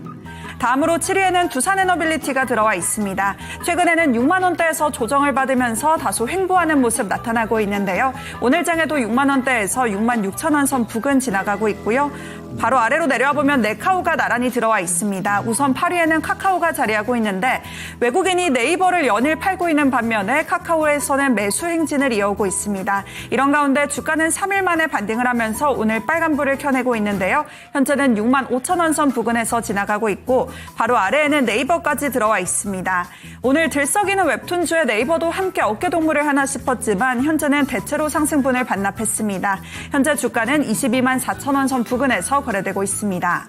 다음으로 7위에는 두산에너빌리티가 들어와 있습니다. 최근에는 6만 원대에서 조정을 받으면서 다소 횡보하는 모습 나타나고 있는데요. 오늘 장에도 6만 원대에서 6만 6천 원 선 부근 지나가고 있고요. 바로 아래로 내려와 보면 네카오가 나란히 들어와 있습니다. 우선 8위에는 카카오가 자리하고 있는데 외국인이 네이버를 연일 팔고 있는 반면에 카카오에서는 매수 행진을 이어오고 있습니다. 이런 가운데 주가는 3일 만에 반등을 하면서 오늘 빨간불을 켜내고 있는데요. 현재는 6만 5천 원 선 부근에서 지나가고 있고 바로 아래에는 네이버까지 들어와 있습니다. 오늘 들썩이는 웹툰주의 네이버도 함께 어깨동무를 하나 싶었지만 현재는 대체로 상승분을 반납했습니다. 현재 주가는 22만 4천 원 선 부근에서 거래되고 있습니다.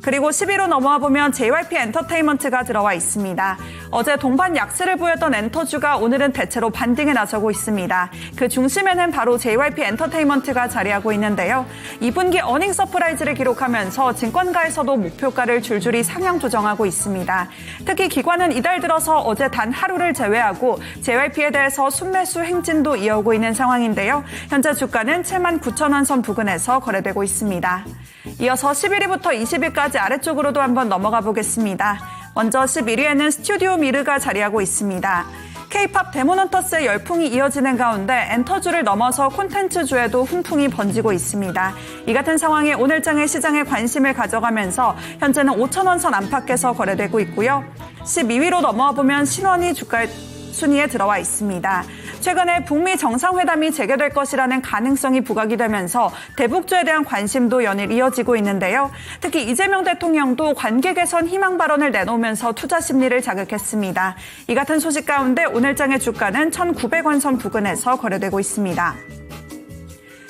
그리고 10위로 넘어와 보면 JYP 엔터테인먼트가 들어와 있습니다. 어제 동반 약세를 보였던 엔터주가 오늘은 대체로 반등에 나서고 있습니다. 그 중심에는 바로 JYP 엔터테인먼트가 자리하고 있는데요. 2분기 어닝 서프라이즈를 기록하면서 증권가에서도 목표가를 줄줄이 상향 조정하고 있습니다. 특히 기관은 이달 들어서 어제 단 하루를 제외하고 JYP에 대해서 순매수 행진도 이어오고 있는 상황인데요. 현재 주가는 7만 9천 원 선 부근에서 거래되고 있습니다. 이어서 11위부터 20위까지 아래쪽으로도 한번 넘어가 보겠습니다. 먼저 11위에는 스튜디오 미르가 자리하고 있습니다. K-팝 데몬헌터스의 열풍이 이어지는 가운데 엔터주를 넘어서 콘텐츠주에도 훈풍이 번지고 있습니다. 이 같은 상황에 오늘장의 시장에 관심을 가져가면서 현재는 5천 원 선 안팎에서 거래되고 있고요. 12위로 넘어와 보면 신원이 주가 순위에 들어와 있습니다. 최근에 북미 정상회담이 재개될 것이라는 가능성이 부각이 되면서 대북주에 대한 관심도 연일 이어지고 있는데요. 특히 이재명 대통령도 관계 개선 희망 발언을 내놓으면서 투자 심리를 자극했습니다. 이 같은 소식 가운데 오늘장의 주가는 1,900원 선 부근에서 거래되고 있습니다.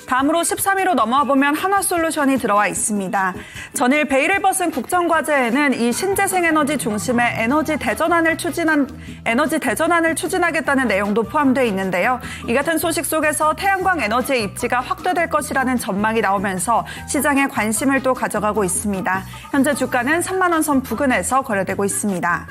다음으로 13위로 넘어와 보면 한화솔루션이 들어와 있습니다. 전일 베일을 벗은 국정과제에는 이 신재생에너지 중심의 에너지 대전환을 추진하겠다는 내용도 포함되어 있는데요. 이 같은 소식 속에서 태양광 에너지의 입지가 확대될 것이라는 전망이 나오면서 시장에 관심을 또 가져가고 있습니다. 현재 주가는 3만 원 선 부근에서 거래되고 있습니다.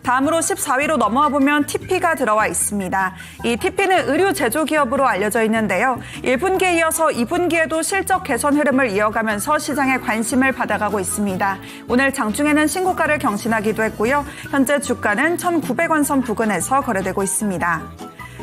다음으로 14위로 넘어와 보면 TP가 들어와 있습니다. 이 TP는 의류 제조 기업으로 알려져 있는데요. 1분기에 이어서 2분기에도 실적 개선 흐름을 이어가면서 시장의 관심을 받아가고 있습니다. 오늘 장중에는 신고가를 경신하기도 했고요. 현재 주가는 1,900원 선 부근에서 거래되고 있습니다.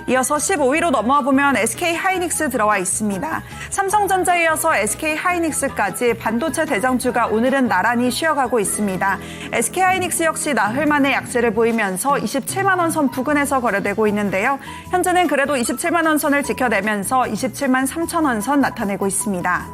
이어서 15위로 넘어와 보면 SK하이닉스 들어와 있습니다. 삼성전자에 이어서 SK하이닉스까지 반도체 대장주가 오늘은 나란히 쉬어가고 있습니다. SK하이닉스 역시 나흘 만에 약세를 보이면서 27만 원 선 부근에서 거래되고 있는데요. 현재는 그래도 27만 원 선을 지켜내면서 27만 3천 원 선 나타내고 있습니다.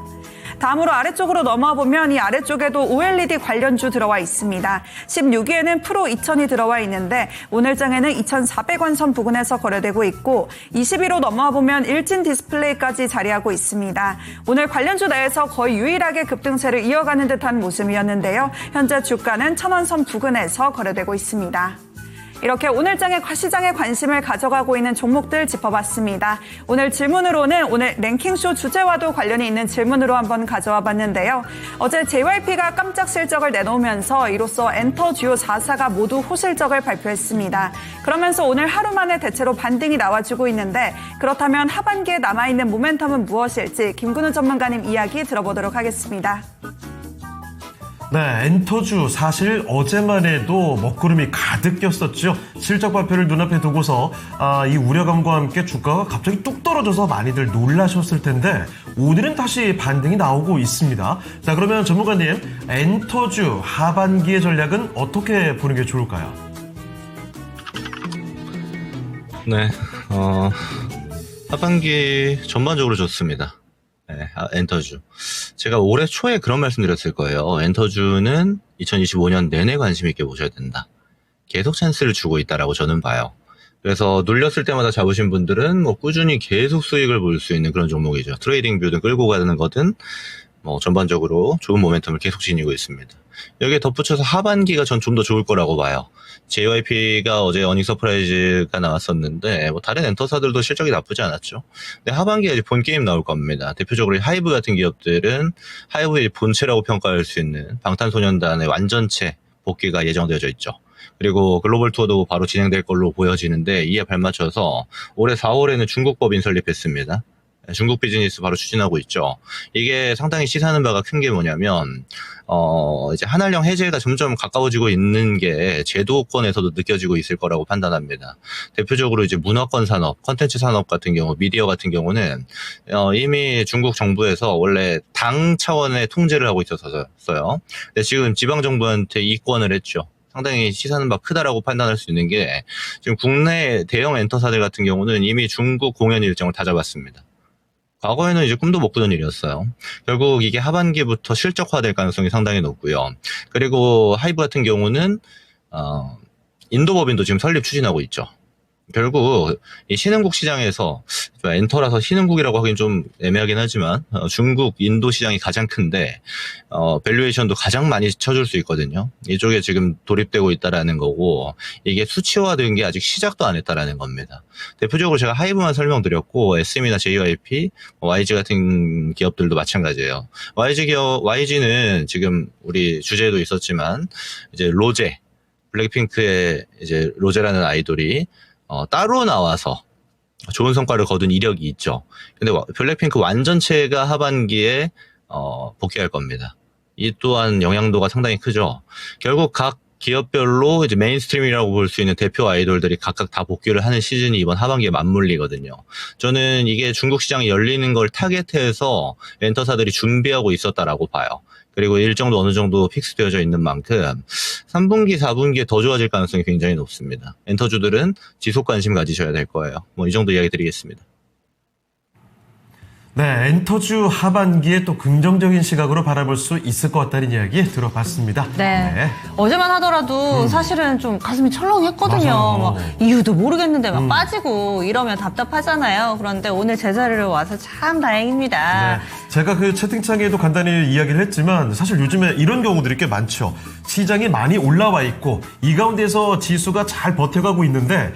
다음으로 아래쪽으로 넘어와 보면 이 아래쪽에도 OLED 관련주 들어와 있습니다. 16위에는 프로 2000이 들어와 있는데 오늘장에는 2,400원 선 부근에서 거래되고 있고 20위로 넘어와 보면 일진 디스플레이까지 자리하고 있습니다. 오늘 관련주 내에서 거의 유일하게 급등세를 이어가는 듯한 모습이었는데요. 현재 주가는 1,000원 선 부근에서 거래되고 있습니다. 이렇게 오늘장의 시장에 관심을 가져가고 있는 종목들 짚어봤습니다. 오늘 질문으로는 오늘 랭킹쇼 주제와도 관련이 있는 질문으로 한번 가져와 봤는데요. 어제 JYP가 깜짝 실적을 내놓으면서 이로써 엔터 주요 4사가 모두 호실적을 발표했습니다. 그러면서 오늘 하루 만에 대체로 반등이 나와주고 있는데 그렇다면 하반기에 남아있는 모멘텀은 무엇일지 김근우 전문가님 이야기 들어보도록 하겠습니다. 네, 엔터주 사실 어제만 해도 먹구름이 가득 꼈었죠. 실적 발표를 눈앞에 두고서 이 우려감과 함께 주가가 갑자기 뚝 떨어져서 많이들 놀라셨을 텐데 오늘은 다시 반등이 나오고 있습니다. 자, 그러면 전문가님, 엔터주 하반기의 전략은 어떻게 보는 게 좋을까요? 네, 하반기 전반적으로 좋습니다. 네, 엔터주. 제가 올해 초에 그런 말씀 드렸을 거예요. 엔터주는 2025년 내내 관심 있게 보셔야 된다. 계속 찬스를 주고 있다라고 저는 봐요. 그래서 눌렸을 때마다 잡으신 분들은 뭐 꾸준히 계속 수익을 볼 수 있는 그런 종목이죠. 트레이딩 뷰든 끌고 가는 거든 전반적으로 좋은 모멘텀을 계속 지니고 있습니다. 여기에 덧붙여서 하반기가 전 좀 더 좋을 거라고 봐요. JYP가 어제 어닝 서프라이즈가 나왔었는데 다른 엔터사들도 실적이 나쁘지 않았죠. 근데 하반기에 이제 본 게임 나올 겁니다. 대표적으로 하이브 같은 기업들은 하이브의 본체라고 평가할 수 있는 방탄소년단의 완전체 복귀가 예정되어져 있죠. 그리고 글로벌 투어도 바로 진행될 걸로 보여지는데 이에 발맞춰서 올해 4월에는 중국 법인 설립했습니다. 중국 비즈니스 바로 추진하고 있죠. 이게 상당히 시사하는 바가 큰 게 뭐냐면, 이제 한한령 해제가 점점 가까워지고 있는 게 제도권에서도 느껴지고 있을 거라고 판단합니다. 대표적으로 이제 문화권 산업, 컨텐츠 산업 같은 경우, 미디어 같은 경우는, 이미 중국 정부에서 원래 당 차원의 통제를 하고 있었어요. 근데 지금 지방정부한테 이권을 했죠. 상당히 시사하는 바 크다라고 판단할 수 있는 게, 지금 국내 대형 엔터사들 같은 경우는 이미 중국 공연 일정을 다 잡았습니다. 과거에는 이제 꿈도 못 꾸던 일이었어요. 결국 이게 하반기부터 실적화될 가능성이 상당히 높고요. 그리고 하이브 같은 경우는 인도 법인도 지금 설립 추진하고 있죠. 결국 이 신흥국 시장에서 엔터라서 신흥국이라고 하긴 좀 애매하긴 하지만 중국, 인도 시장이 가장 큰데 밸류에이션도 가장 많이 쳐줄 수 있거든요. 이쪽에 지금 돌입되고 있다라는 거고 이게 수치화된 게 아직 시작도 안 했다라는 겁니다. 대표적으로 제가 하이브만 설명드렸고 SM이나 JYP, YG 같은 기업들도 마찬가지예요. YG는 지금 우리 주제에도 있었지만 이제 로제, 블랙핑크의 이제 로제라는 아이돌이 따로 나와서 좋은 성과를 거둔 이력이 있죠. 근데 블랙핑크 완전체가 하반기에 복귀할 겁니다. 이 또한 영향도가 상당히 크죠. 결국 각 기업별로 이제 메인스트림이라고 볼 수 있는 대표 아이돌들이 각각 다 복귀를 하는 시즌이 이번 하반기에 맞물리거든요. 저는 이게 중국 시장이 열리는 걸 타겟해서 엔터사들이 준비하고 있었다라고 봐요. 그리고 일정도 어느 정도 픽스되어져 있는 만큼 3분기, 4분기에 더 좋아질 가능성이 굉장히 높습니다. 엔터주들은 지속 관심 가지셔야 될 거예요. 이 정도 이야기 드리겠습니다. 네, 엔터주 하반기에 또 긍정적인 시각으로 바라볼 수 있을 것 같다는 이야기 들어봤습니다. 네. 어제만 하더라도 사실은 좀 가슴이 철렁했거든요. 맞아요. 막 이유도 모르겠는데 막 빠지고 이러면 답답하잖아요. 그런데 오늘 제자리로 와서 참 다행입니다. 네, 제가 그 채팅창에도 간단히 이야기를 했지만 사실 요즘에 이런 경우들이 꽤 많죠. 시장이 많이 올라와 있고 이 가운데서 지수가 잘 버텨가고 있는데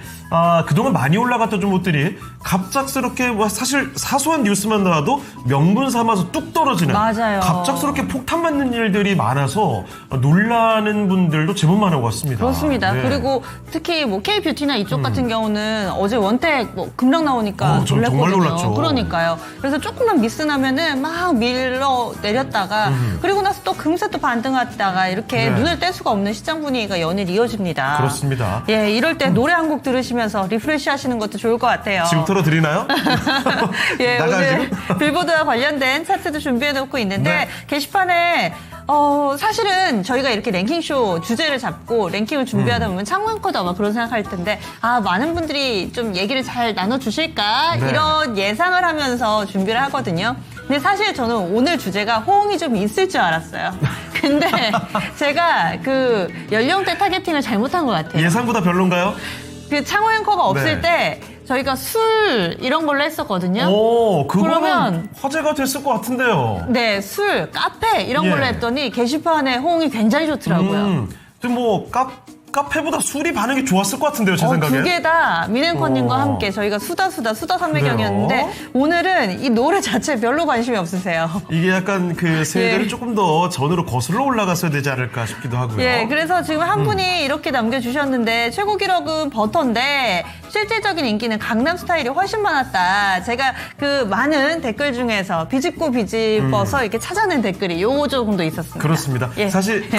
그동안 많이 올라갔던 종목들이 갑작스럽게 사실 사소한 뉴스만 나와도 명분 삼아서 뚝 떨어지는 맞아요. 갑작스럽게 폭탄 맞는 일들이 많아서 놀라는 분들도 제법 많은 것 같습니다. 그렇습니다. 네. 그리고 특히 K뷰티나 이쪽 같은 경우는 어제 원택 급락 나오니까 정말 놀랐거든요. 놀랐죠. 그러니까요. 그래서 조금만 미스 나면은 막 밀러 내렸다가 그리고 나서 또 금세 또 반등했다가 이렇게 네. 눈을 뗄 수가 없는 시장 분위기가 연일 이어집니다. 그렇습니다. 예, 이럴 때 노래 한 곡 들으시면서 리프레시 하시는 것도 좋을 것 같아요. 지금 틀어드리나요? 예, 나가요, 오늘 빌보드와 관련된 차트도 준비해놓고 있는데 네. 게시판에 사실은 저희가 이렇게 랭킹쇼 주제를 잡고 랭킹을 준비하다 보면 창문코드 아마 그런 생각할 텐데 많은 분들이 좀 얘기를 잘 나눠주실까 네. 이런 예상을 하면서 준비를 하거든요. 근데 사실 저는 오늘 주제가 호응이 좀 있을 줄 알았어요. 근데 제가 그 연령대 타겟팅을 잘못한 것 같아요. 예상보다 별론가요? 그 창호 앵커가 없을 네. 때 저희가 술 이런 걸로 했었거든요. 그거는 그러면 화제가 됐을 것 같은데요. 네, 술, 카페 이런 예. 걸로 했더니 게시판에 호응이 굉장히 좋더라고요. 근데 뭐 카페보다 술이 반응이 좋았을 것 같은데요, 제 생각에. 두 개 다 민행커님과 함께 저희가 수다 삼매경이었는데 그래요? 오늘은 이 노래 자체에 별로 관심이 없으세요. 이게 약간 그 세대를 예. 조금 더 전으로 거슬러 올라갔어야 되지 않을까 싶기도 하고요. 예, 그래서 지금 한 분이 이렇게 남겨주셨는데 최고 기록은 버터인데 실질적인 인기는 강남 스타일이 훨씬 많았다. 제가 그 많은 댓글 중에서 비집고 비집어서 이렇게 찾아낸 댓글이 요 정도 있었습니다. 그렇습니다. 예. 사실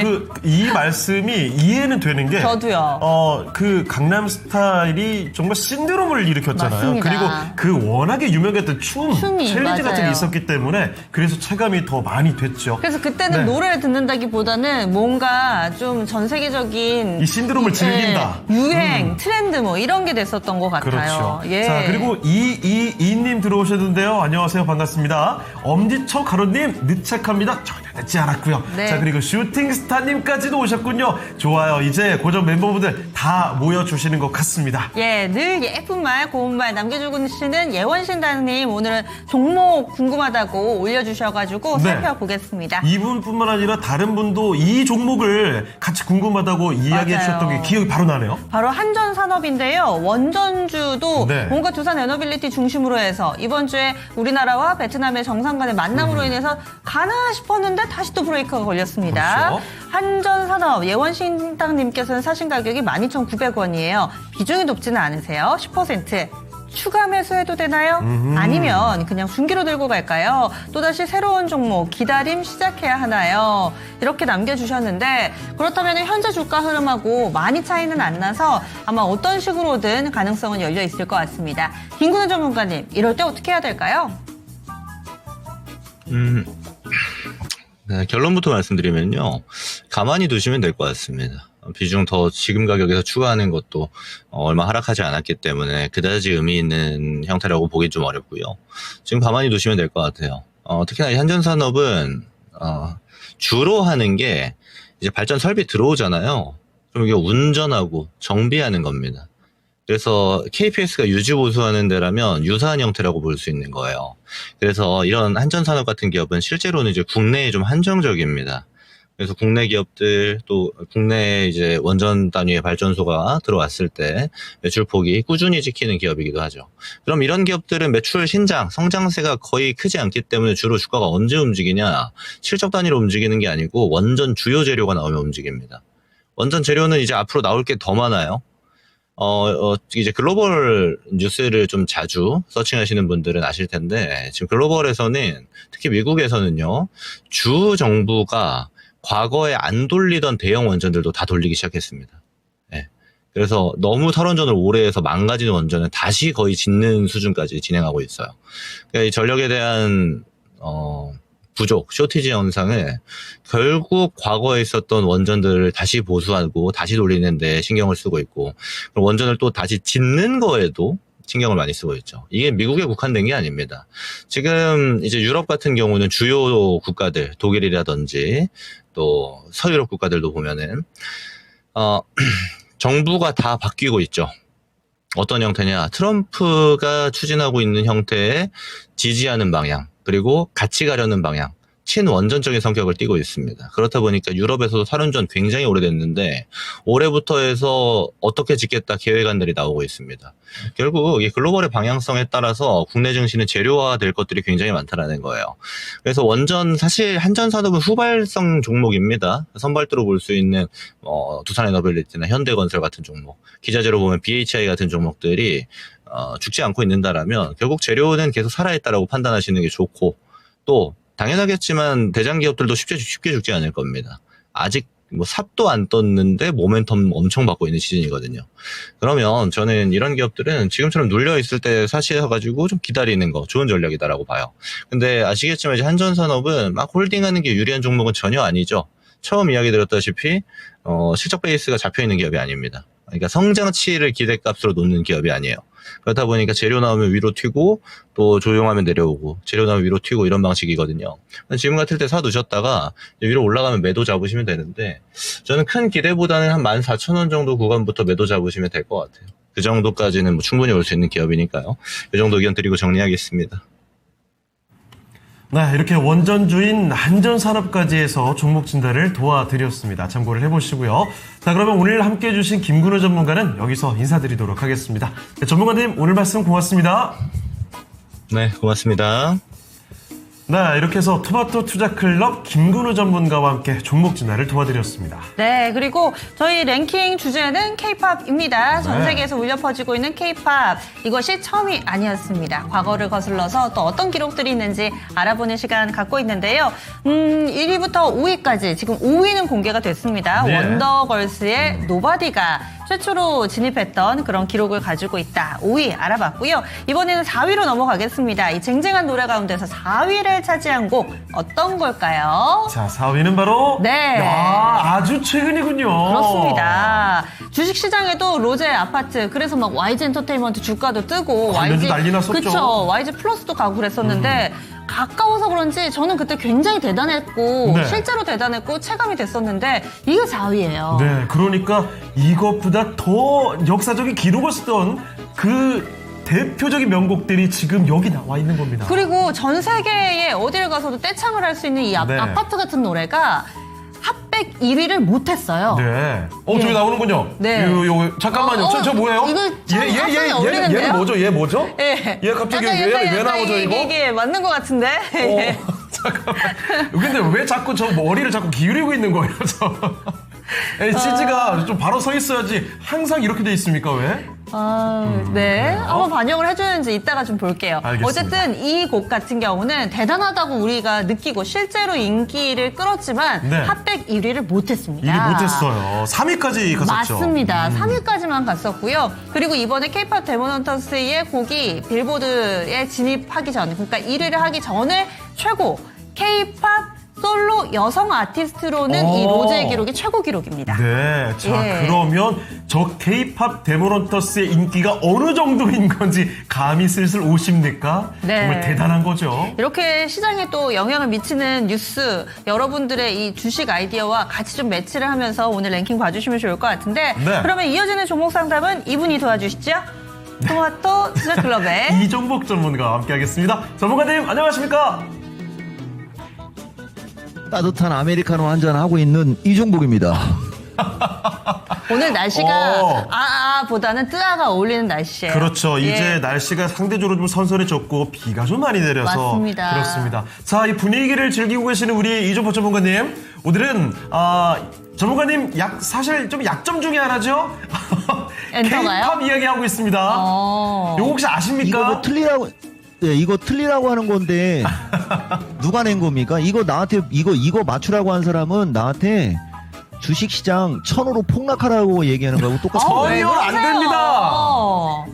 이 말씀이 이해는 되는 게 저도요. 그 강남 스타일이 정말 신드롬을 일으켰잖아요. 맞습니다. 그리고 그 워낙에 유명했던 춤이, 챌린지 같은 게 맞아요. 있었기 때문에 그래서 체감이 더 많이 됐죠. 그래서 그때는 네. 노래를 듣는다기보다는 뭔가 좀 전 세계적인 이 신드롬을 즐긴다. 유행, 트렌드 뭐 이런 게 됐었던 것 같아요. 그렇죠. 예. 자, 그리고 이님 들어오셨는데요. 안녕하세요. 반갑습니다. 엄지척 가로님, 늦책합니다. 전혀 잊지 않았고요. 네. 자, 그리고 슈팅스타님까지도 오셨군요. 좋아요. 이제 고정 멤버분들 다 모여주시는 것 같습니다. 예, 늘 예쁜 말, 고운 말 남겨주시는 예원신당님 오늘은 종목 궁금하다고 올려주셔가지고 네. 살펴보겠습니다. 이분뿐만 아니라 다른 분도 이 종목을 같이 궁금하다고 이야기해 맞아요. 주셨던 게 기억이 바로 나네요. 바로 한전산업인데요. 원전주도 네. 뭔가 두산 에너빌리티 중심으로 해서 이번 주에 우리나라와 베트남의 정상 간의 만남으로 인해서 가나 싶었는데 다시 또 브레이크가 걸렸습니다. 그렇죠. 한전산업 예원신당님께서는 사신 가격이 12,900원이에요. 비중이 높지는 않으세요. 10%. 추가 매수해도 되나요? 아니면 그냥 순기로 들고 갈까요? 또다시 새로운 종목 기다림 시작해야 하나요? 이렇게 남겨주셨는데 그렇다면 현재 주가 흐름하고 많이 차이는 안 나서 아마 어떤 식으로든 가능성은 열려 있을 것 같습니다. 김근우 전문가님, 이럴 때 어떻게 해야 될까요? 네, 결론부터 말씀드리면요. 가만히 두시면 될 것 같습니다. 비중 더 지금 가격에서 추가하는 것도 얼마 하락하지 않았기 때문에 그다지 의미 있는 형태라고 보기 좀 어렵고요. 지금 가만히 두시면 될 것 같아요. 특히나 이 한전산업은 주로 하는 게 이제 발전 설비 들어오잖아요. 그럼 이게 운전하고 정비하는 겁니다. 그래서 KPS가 유지 보수하는 데라면 유사한 형태라고 볼 수 있는 거예요. 그래서 이런 한전산업 같은 기업은 실제로는 이제 국내에 좀 한정적입니다. 그래서 국내 기업들 또 국내 이제 원전 단위의 발전소가 들어왔을 때 매출폭이 꾸준히 지키는 기업이기도 하죠. 그럼 이런 기업들은 매출 신장, 성장세가 거의 크지 않기 때문에 주로 주가가 언제 움직이냐? 실적 단위로 움직이는 게 아니고 원전 주요 재료가 나오면 움직입니다. 원전 재료는 이제 앞으로 나올 게 더 많아요. 이제 글로벌 뉴스를 좀 자주 서칭하시는 분들은 아실 텐데, 지금 글로벌에서는, 특히 미국에서는요, 주 정부가 과거에 안 돌리던 대형 원전들도 다 돌리기 시작했습니다. 네. 그래서 너무 탈원전을 오래 해서 망가진 원전은 다시 거의 짓는 수준까지 진행하고 있어요. 그러니까 이 전력에 대한, 부족, 쇼티지 현상을 결국 과거에 있었던 원전들을 다시 보수하고 다시 돌리는데 신경을 쓰고 있고, 그럼 원전을 또 다시 짓는 거에도 신경을 많이 쓰고 있죠. 이게 미국에 국한된 게 아닙니다. 지금 이제 유럽 같은 경우는 주요 국가들, 독일이라든지 또 서유럽 국가들도 보면은, 정부가 다 바뀌고 있죠. 어떤 형태냐? 트럼프가 추진하고 있는 형태의 지지하는 방향, 그리고 같이 가려는 방향, 친원전적인 성격을 띠고 있습니다. 그렇다 보니까 유럽에서도 탈원전 굉장히 오래됐는데 올해부터 해서 어떻게 짓겠다 계획안들이 나오고 있습니다. 결국 이 글로벌의 방향성에 따라서 국내 증시는 재료화될 것들이 굉장히 많다라는 거예요. 그래서 원전, 사실 한전산업은 후발성 종목입니다. 선발대로 볼 수 있는 두산에너빌리티나 현대건설 같은 종목, 기자재로 보면 BHI 같은 종목들이 죽지 않고 있는다라면 결국 재료는 계속 살아있다라고 판단하시는 게 좋고, 또 당연하겠지만 대장 기업들도 쉽게 죽지 않을 겁니다. 아직 뭐 삽도 안 떴는데 모멘텀 엄청 받고 있는 시즌이거든요. 그러면 저는 이런 기업들은 지금처럼 눌려 있을 때 사시해가지고 좀 기다리는 거 좋은 전략이다라고 봐요. 근데 아시겠지만 이제 한전산업은 막 홀딩하는 게 유리한 종목은 전혀 아니죠. 처음 이야기 드렸다시피 실적 베이스가 잡혀 있는 기업이 아닙니다. 그러니까 성장치를 기대값으로 놓는 기업이 아니에요. 그렇다 보니까 재료 나오면 위로 튀고 또 조용하면 내려오고 재료 나오면 위로 튀고 이런 방식이거든요. 지금 같을 때 사두셨다가 위로 올라가면 매도 잡으시면 되는데, 저는 큰 기대보다는 한 14,000원 정도 구간부터 매도 잡으시면 될 것 같아요. 그 정도까지는 뭐 충분히 올 수 있는 기업이니까요. 이 정도 의견 드리고 정리하겠습니다. 네, 이렇게 원전주인 한전산업까지 해서 종목 진단을 도와드렸습니다. 참고를 해보시고요. 자, 그러면 오늘 함께해 주신 김근우 전문가는 여기서 인사드리도록 하겠습니다. 네, 전문가님, 오늘 말씀 고맙습니다. 네, 고맙습니다. 네, 이렇게 해서 토마토 투자클럽 김근우 전문가와 함께 종목 진단을 도와드렸습니다. 네, 그리고 저희 랭킹 주제는 K-팝입니다. 전 세계에서 울려 퍼지고 있는 K-팝. 이것이 처음이 아니었습니다. 과거를 거슬러서 또 어떤 기록들이 있는지 알아보는 시간 갖고 있는데요. 1위부터 5위까지 지금 5위는 공개가 됐습니다. 네. 원더걸스의 노바디가 최초로 진입했던 그런 기록을 가지고 있다. 5위 알아봤고요. 이번에는 4위로 넘어가겠습니다. 이 쟁쟁한 노래 가운데서 4위를 차지한 곡 어떤 걸까요? 자, 4위는 바로 네. 아주 최근이군요. 그렇습니다. 주식시장에도 로제 아파트, 그래서 막 YG 엔터테인먼트 주가도 뜨고 관련주 난리 났었죠. 그쵸. YG 플러스도 가고 그랬었는데 가까워서 그런지 저는 그때 굉장히 대단했고 네. 실제로 대단했고 체감이 됐었는데 이게 4위예요. 네, 그러니까 이것보다 더 역사적인 기록을 쓰던 그 대표적인 명곡들이 지금 여기 나와 있는 겁니다. 그리고 전 세계에 어디를 가서도 떼창을 할 수 있는 이 네. 아파트 같은 노래가 핫백 1위를 못했어요. 네. 예. 저기 나오는군요. 네. 잠깐만요. 저 뭐예요? 이거 참 합성이 어울리는데요? 얘는 뭐죠? 얘 뭐죠? 예. 얘 갑자기 약간 왜 나오죠, 이거? 이게 맞는 것 같은데. 예. 잠깐만. 근데 왜 자꾸 저 머리를 자꾸 기울이고 있는 거예요, 저? CG가 좀 바로 서 있어야지 항상 이렇게 돼 있습니까, 왜? 네. 한번 반영을 해주는지 이따가 좀 볼게요. 알겠습니다. 어쨌든 이 곡 같은 경우는 대단하다고 우리가 느끼고 실제로 인기를 끌었지만 네. 핫백 1위를 못했습니다. 1위 못했어요. 3위까지 갔었죠. 맞습니다. 3위까지만 갔었고요. 그리고 이번에 K-pop 데모넌터스의 곡이 빌보드에 진입하기 전, 그러니까 1위를 하기 전에 최고 K-pop 솔로 여성 아티스트로는 이 로제의 기록이 최고 기록입니다. 네. 자, 예. 그러면 저 K-pop 데모넌터스의 인기가 어느 정도인 건지 감이 슬슬 오십니까? 네. 정말 대단한 거죠. 이렇게 시장에 또 영향을 미치는 뉴스, 여러분들의 이 주식 아이디어와 같이 좀 매치를 하면서 오늘 랭킹 봐주시면 좋을 것 같은데 네. 그러면 이어지는 종목 상담은 이분이 도와주시죠. 토마토 투자클럽의 이종복 전문가와 함께하겠습니다. 전문가님, 안녕하십니까? 따뜻한 아메리카노 한잔 하고 있는 이종복입니다. 오늘 날씨가 어. 보다는 뜨아가 어울리는 날씨예요. 그렇죠. 예. 이제 날씨가 상대적으로 좀 선선해졌고 비가 좀 많이 내려서 맞습니다. 그렇습니다. 자, 이 분위기를 즐기고 계시는 우리 이종복 전문가님, 오늘은 전문가님 사실 좀 약점 중에 하나죠. 엔터가요? K-pop 이야기하고 있습니다. 이거 혹시 아십니까? 이거 뭐 틀리라고, 네, 이거 틀리라고 하는 건데 누가 낸 겁니까? 이거 나한테 이거 맞추라고 한 사람은 나한테 주식시장 1000으로 폭락하라고 얘기하는 거하고 똑같은 거예요. 왜 전혀 안 그러세요? 됩니다.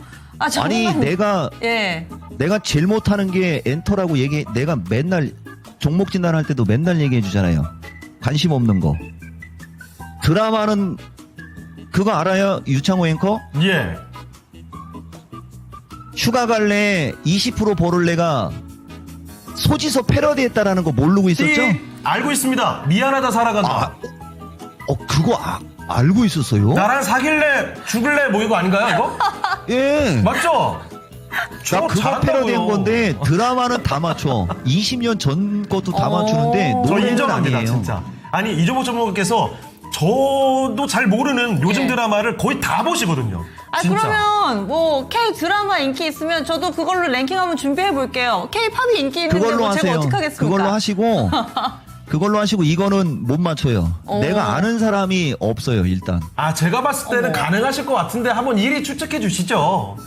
아니 예. 내가 제일 못하는 게 엔터라고 내가 맨날 종목 진단할 때도 맨날 얘기해 주잖아요. 관심 없는 거. 드라마는 그거 알아요? 유창호 앵커? 예. 휴가 갈래 20% 벌을래가 소지서 패러디했다라는 거 모르고 있었죠? 알고 있습니다. 미안하다 살아간다. 그거 알고 있었어요? 나랑 사귈래 죽을래 뭐 이거 아닌가요 이거? 예. 맞죠? 나 저 그거 잘한다고요. 패러디한 건데 드라마는 다 맞춰. 20년 전 것도 다 맞추는데 저 노래는 인정합니다 아니에요. 진짜. 아니 이종복 전문가께서 저도 잘 모르는 요즘 예. 드라마를 거의 다 보시거든요. 진짜. 그러면 뭐 K 드라마 인기 있으면 저도 그걸로 랭킹 한번 준비해 볼게요. K 팝이 인기 있는데 그걸로 뭐 제가 하세요. 어떻게 하겠습니까? 그걸로 하시고 이거는 못 맞춰요. 내가 아는 사람이 없어요 일단. 제가 봤을 때는 가능하실 것 같은데 한번 1위 추측해 주시죠.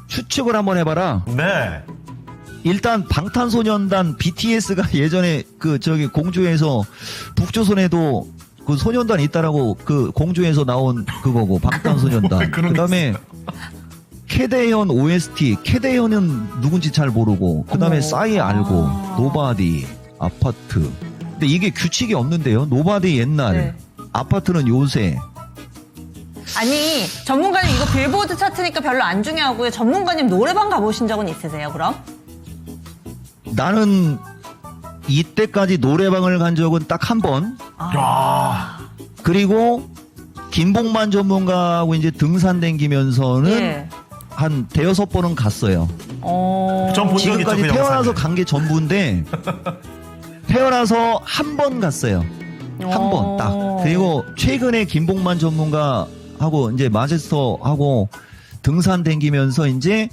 추측을 한번 해봐라. 네. 일단 방탄소년단 BTS가 예전에 공주에서 북조선에도 그 소년단 있다라고 그 공주에서 나온 그거고 방탄소년단. 그런 게 그다음에 캐대현 OST. 캐대현은 누군지 잘 모르고 그다음에 싸이 알고 노바디 아파트. 근데 이게 규칙이 없는데요. 노바디 옛날, 네. 아파트는 요새. 아니 전문가님 이거 빌보드 차트니까 별로 안 중요하고요. 전문가님 노래방 가보신 적은 있으세요 그럼? 나는 이때까지 노래방을 간 적은 딱 한 번. 야. 그리고 김봉만 전문가하고 이제 등산 댕기면서는 예. 한 대여섯 번은 갔어요. 전 본 적 있죠 지금까지 그 태어나서 영상을. 간 게 전부인데 태어나서 한 번 갔어요. 한 번 딱. 그리고 최근에 김봉만 전문가하고 이제 마제스터하고 등산 댕기면서 이제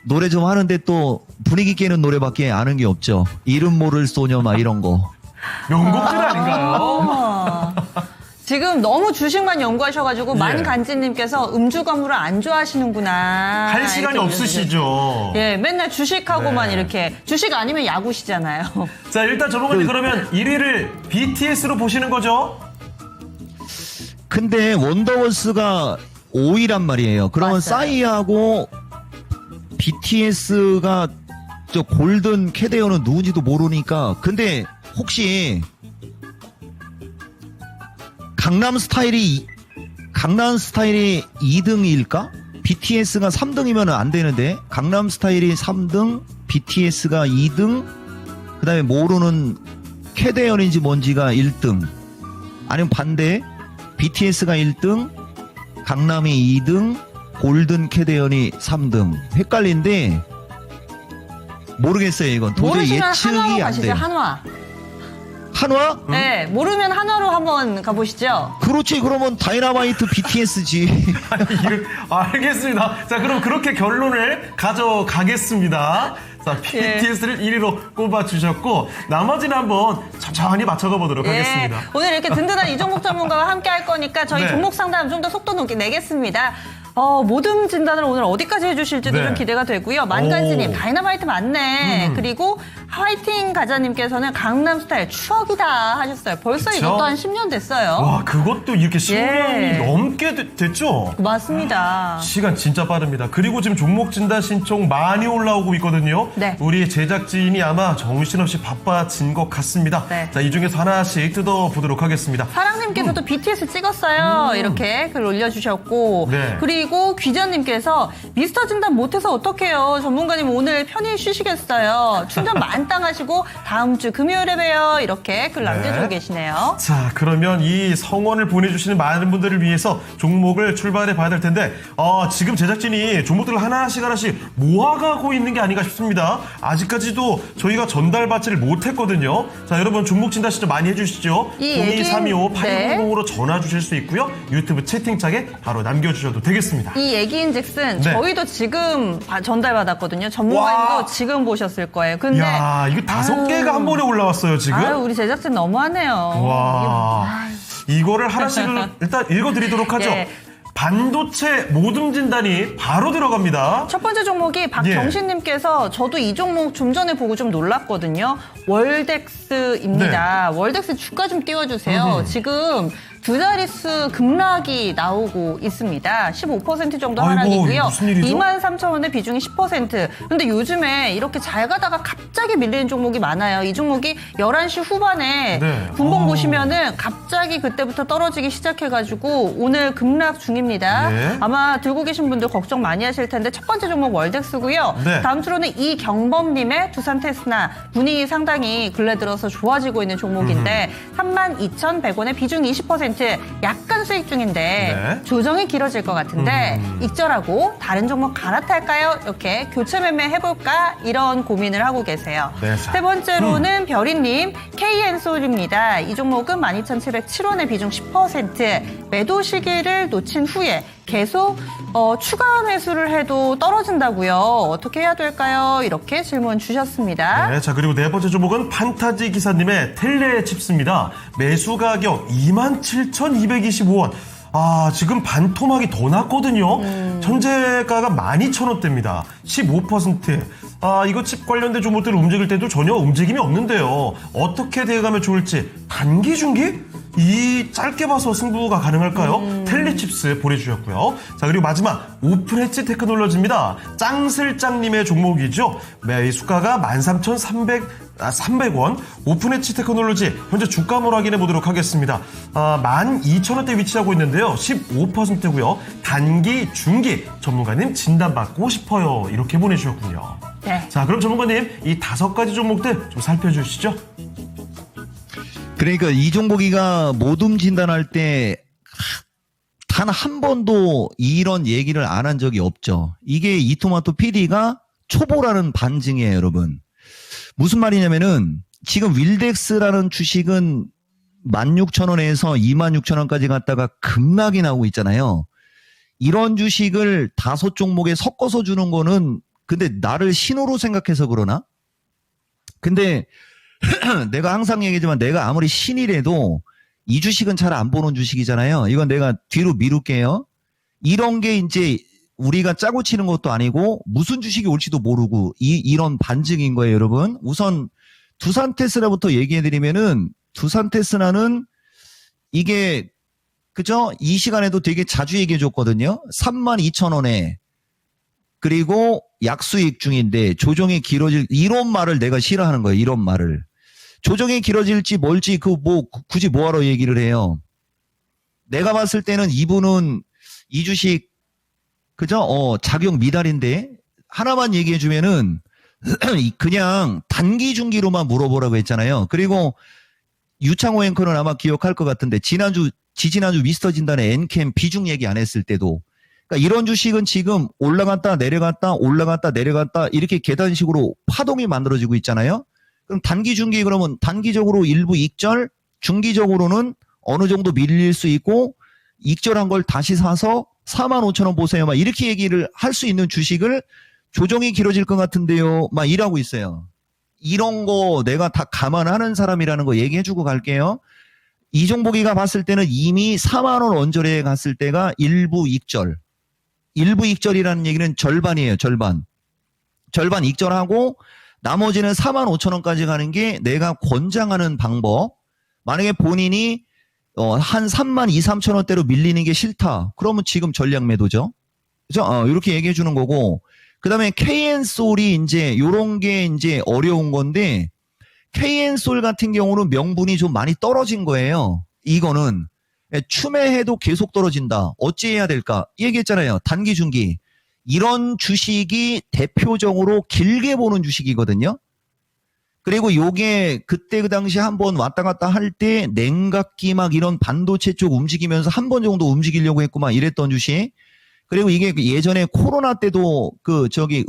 노래 좀 하는데 또 분위기 깨는 노래밖에 아는 게 없죠. 이름 모를 소녀 막 이런 거. 명곡들 아닌가요? 지금 너무 주식만 연구하셔가지고 예. 만간지님께서 음주 가무를 안 좋아하시는구나. 할 시간이 이렇게 없으시죠. 예, 맨날 주식하고만 네. 이렇게 주식 아니면 야구시잖아요. 자, 일단 전문가님 그러면 1위를 BTS로 보시는 거죠? 근데 원더걸스가 5위란 말이에요. 그러면 맞아요. 싸이하고 BTS가 저 골든 캐데어는 누군지도 모르니까. 근데 혹시 강남 스타일이 2등일까? BTS가 3등이면 안 되는데 강남 스타일이 3등, BTS가 2등, 그 다음에 모르는 캐대언인지 뭔지가 1등, 아니면 반대, BTS가 1등, 강남이 2등, 골든 캐대언이 3등. 헷갈린데, 모르겠어요, 이건. 도저히 모르시면 예측이 한화로 안 가시죠, 돼요. 한화. 한화? 네, 모르면 한화로 한번 가보시죠. 그렇지, 그러면 다이너마이트 BTS지. 알겠습니다. 자, 그럼 그렇게 결론을 가져가겠습니다. 자, BTS를 1위로 꼽아주셨고, 나머지는 한번 천천히 맞춰가 보도록 하겠습니다. 오늘 이렇게 든든한 이종목 전문가와 함께 할 거니까 저희 네. 종목 상담 좀 더 속도 높게 내겠습니다. 모든 진단을 오늘 어디까지 해주실지도 네. 좀 기대가 되고요. 만간지님, 오. 다이너마이트 맞네. 그리고 화이팅 가자님께서는 강남스타일 추억이다 하셨어요. 벌써 그쵸? 이것도 한 10년 됐어요. 와, 그것도 이렇게 10년이 예. 넘게 됐죠? 맞습니다. 시간 진짜 빠릅니다. 그리고 지금 종목 진단 신청 많이 올라오고 있거든요. 네. 우리 제작진이 아마 정신없이 바빠진 것 같습니다. 네. 자, 이 중에서 하나씩 뜯어보도록 하겠습니다. 사랑님께서도 BTS 찍었어요. 이렇게 글 올려주셨고. 네. 그리고 귀전님께서 미스터 진단 못해서 어떡해요. 전문가님 오늘 편히 쉬시겠어요. 충전 만땅 하시고 다음 주 금요일에 봬요. 이렇게 글 남겨주고 네. 계시네요. 자, 그러면 이 성원을 보내주시는 많은 분들을 위해서 종목을 출발해 봐야 될 텐데, 지금 제작진이 종목들을 하나씩 모아가고 있는 게 아닌가 싶습니다. 아직까지도 저희가 전달받지를 못했거든요. 자, 여러분 종목 진단 신청 많이 해주시죠. 이 02325-8200으로 전화 주실 수 있고요. 유튜브 채팅창에 바로 남겨주셔도 되겠습니다. 이 얘기인즉슨 네. 저희도 지금 전달받았거든요. 전문가님도 와. 지금 보셨을 거예요. 근데 야, 이거 5개가 한 번에 올라왔어요, 지금. 아유, 우리 제작진 너무하네요. 와, 이거를 하나씩 일단 읽어드리도록 하죠. 예. 반도체 모둠 진단이 바로 들어갑니다. 첫 번째 종목이 박정신님께서 저도 이 종목 좀 전에 보고 좀 놀랐거든요. 월덱스입니다. 월덱스 주가 좀 띄워주세요. 지금 두 자릿수 급락이 나오고 있습니다. 15% 정도 아이고, 하락이고요. 무슨 일이죠? 23,000원의 비중이 10%. 근데 요즘에 이렇게 잘 가다가 갑자기 밀리는 종목이 많아요. 이 종목이 11시 후반에 네. 분봉 보시면은 갑자기 그때부터 떨어지기 시작해가지고 오늘 급락 중입니다. 네. 아마 들고 계신 분들 걱정 많이 하실 텐데 첫 번째 종목 월덱스고요. 네. 다음 주로는 이경범님의 두산 테스나 분위기 상당히 근래 들어서 좋아지고 있는 종목인데 32,100원의 비중 20% 약간 수익 중인데 네. 조정이 길어질 것 같은데 익절하고 다른 종목 갈아탈까요? 이렇게 교체 매매 해볼까? 이런 고민을 하고 계세요. 네, 자. 세 번째로는 별이님 KN솔입니다. 이 종목은 12,707원의 비중 10% 매도 시기를 놓친 후에 계속 추가 매수를 해도 떨어진다고요. 어떻게 해야 될까요? 이렇게 질문 주셨습니다. 네, 자, 그리고 네 번째 종목은 판타지 기사님의 텔레칩스입니다. 매수 가격 27,225원. 지금 반토막이 더 났거든요. 현재가가 12,000원대입니다. 15%. 이거 칩 관련된 종목들 움직일 때도 전혀 움직임이 없는데요. 어떻게 대응하면 좋을지 단기, 중기? 이 짧게 봐서 승부가 가능할까요? 텔레칩스 보내주셨고요. 자, 그리고 마지막 오픈엣지 테크놀로지입니다. 짱슬짱님의 종목이죠. 매수가가 13,300원. 오픈엣지 테크놀로지 현재 주가물 확인해 보도록 하겠습니다. 12,000원대 위치하고 있는데요. 15%고요. 단기, 중기 전문가님 진단받고 싶어요. 이렇게 보내주셨군요. 네. 자, 그럼 전문가님 이 5가지 종목들 좀 살펴주시죠. 그러니까 이 종목이가 모둠 진단할 때 단 한 번도 이런 얘기를 안 한 적이 없죠. 이게 이토마토 PD가 초보라는 반증이에요, 여러분. 무슨 말이냐면은 지금 윌덱스라는 주식은 16,000원에서 26,000원까지 갔다가 급락이 나오고 있잖아요. 이런 주식을 5종목에 섞어서 주는 거는 근데 나를 신호로 생각해서 그러나? 근데 내가 항상 얘기하지만 내가 아무리 신이라도 이 주식은 잘 안 보는 주식이잖아요. 이건 내가 뒤로 미룰게요. 이런 게 이제 우리가 짜고 치는 것도 아니고 무슨 주식이 올지도 모르고 이런 반증인 거예요, 여러분. 우선 두산 테스라부터 얘기해드리면은 두산 테스라는 이게 그죠? 이 시간에도 되게 자주 얘기해줬거든요. 32,000원에 그리고 약수익 중인데 조정이 길어질 이런 말을 내가 싫어하는 거예요. 이런 말을. 조정이 길어질지 뭘지 굳이 뭐하러 얘기를 해요. 내가 봤을 때는 이분은 이 주식 그죠? 자격 미달인데 하나만 얘기해 주면은 그냥 단기 중기로만 물어보라고 했잖아요. 그리고 유창호 앵커는 아마 기억할 것 같은데 지지난주 미스터 진단에 엔캠 비중 얘기 안 했을 때도 그러니까 이런 주식은 지금 올라갔다 내려갔다 이렇게 계단식으로 파동이 만들어지고 있잖아요. 그럼 단기 중기 그러면 단기적으로 일부 익절, 중기적으로는 어느 정도 밀릴 수 있고 익절한 걸 다시 사서 45,000원 보세요. 막 이렇게 얘기를 할 수 있는 주식을 조정이 길어질 것 같은데요. 막 이러고 있어요. 이런 거 내가 다 감안하는 사람이라는 거 얘기해주고 갈게요. 이종복이가 봤을 때는 이미 4만원 언저리에 갔을 때가 일부 익절. 일부 익절이라는 얘기는 절반이에요. 절반 익절하고 나머지는 45,000원까지 가는 게 내가 권장하는 방법. 만약에 본인이 한 32,000~33,000원대로 밀리는 게 싫다. 그러면 지금 전략 매도죠. 그죠? 이렇게 얘기해 주는 거고. 그 다음에 KN솔이 이제 요런 게 이제 어려운 건데 KN솔 같은 경우는 명분이 좀 많이 떨어진 거예요. 이거는 추매해도 계속 떨어진다. 어찌해야 될까? 얘기했잖아요. 단기 중기. 이런 주식이 대표적으로 길게 보는 주식이거든요. 그리고 요게 그때 그 당시 한번 왔다 갔다 할 때 냉각기 막 이런 반도체 쪽 움직이면서 한 번 정도 움직이려고 했고 막 이랬던 주식. 그리고 이게 예전에 코로나 때도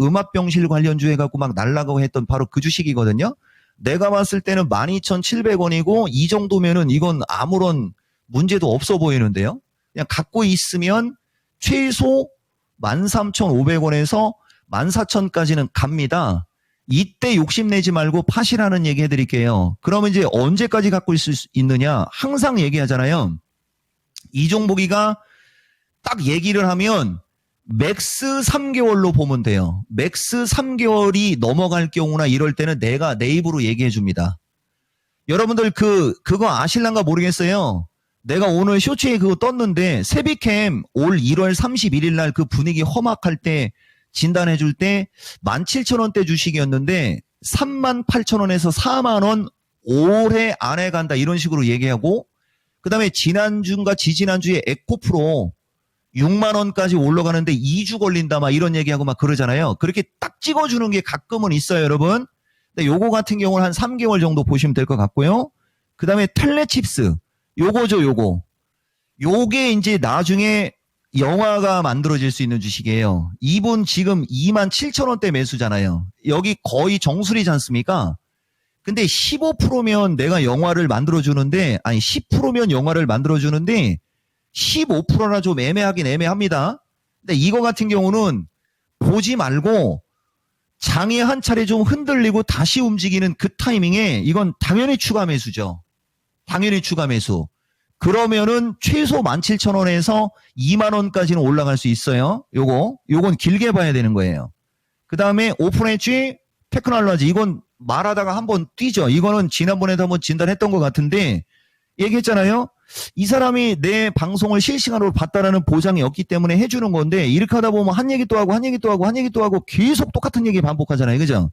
음압병실 관련주 해갖고 막 날라가고 했던 바로 그 주식이거든요. 내가 봤을 때는 12,700원이고 이 정도면은 이건 아무런 문제도 없어 보이는데요. 그냥 갖고 있으면 최소 13,500원에서 14,000까지는 갑니다. 이때 욕심내지 말고 파시라는 얘기 해드릴게요. 그러면 이제 언제까지 갖고 있을 수 있느냐? 항상 얘기하잖아요. 이종복이가 딱 얘기를 하면 맥스 3개월로 보면 돼요. 맥스 3개월이 넘어갈 경우나 이럴 때는 내가 내 입으로 얘기해 줍니다. 여러분들 그거 아실란가 모르겠어요. 내가 오늘 쇼츠에 그거 떴는데 세비캠 올 1월 31일 날 그 분위기 험악할 때 진단해 줄 때 17,000원대 주식이었는데 38,000원에서 4만원 올해 안에 간다 이런 식으로 얘기하고 그 다음에 지난주인가 지지난주에 에코프로 6만원까지 올라가는데 2주 걸린다 막 이런 얘기하고 막 그러잖아요. 그렇게 딱 찍어주는 게 가끔은 있어요, 여러분. 근데 요거 같은 경우는 한 3개월 정도 보시면 될 것 같고요. 그 다음에 텔레칩스. 요거죠, 요거. 요게 이제 나중에 영화가 만들어질 수 있는 주식이에요. 이분 지금 27,000원대 매수잖아요. 여기 거의 정수리지 않습니까? 근데 15%면 내가 영화를 만들어주는데, 아니 10%면 영화를 만들어주는데 15%나 좀 애매하긴 애매합니다. 근데 이거 같은 경우는 보지 말고 장이 한 차례 좀 흔들리고 다시 움직이는 그 타이밍에 이건 당연히 추가 매수죠. 당연히 추가 매수. 그러면은 최소 17,000원에서 2만원까지는 올라갈 수 있어요. 요건 길게 봐야 되는 거예요. 그 다음에 오픈엣지 테크놀로지 이건 말하다가 한번 뛰죠. 이거는 지난번에도 한번 진단했던 것 같은데 얘기했잖아요. 이 사람이 내 방송을 실시간으로 봤다라는 보장이 없기 때문에 해주는 건데 이렇게 하다 보면 한 얘기 또 하고 한 얘기 또 하고 한 얘기 또 하고 계속 똑같은 얘기 반복하잖아요. 그죠?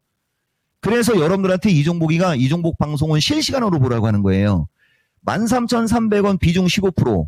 그래서 여러분들한테 이종복 방송은 실시간으로 보라고 하는 거예요. 13,300원 비중 15%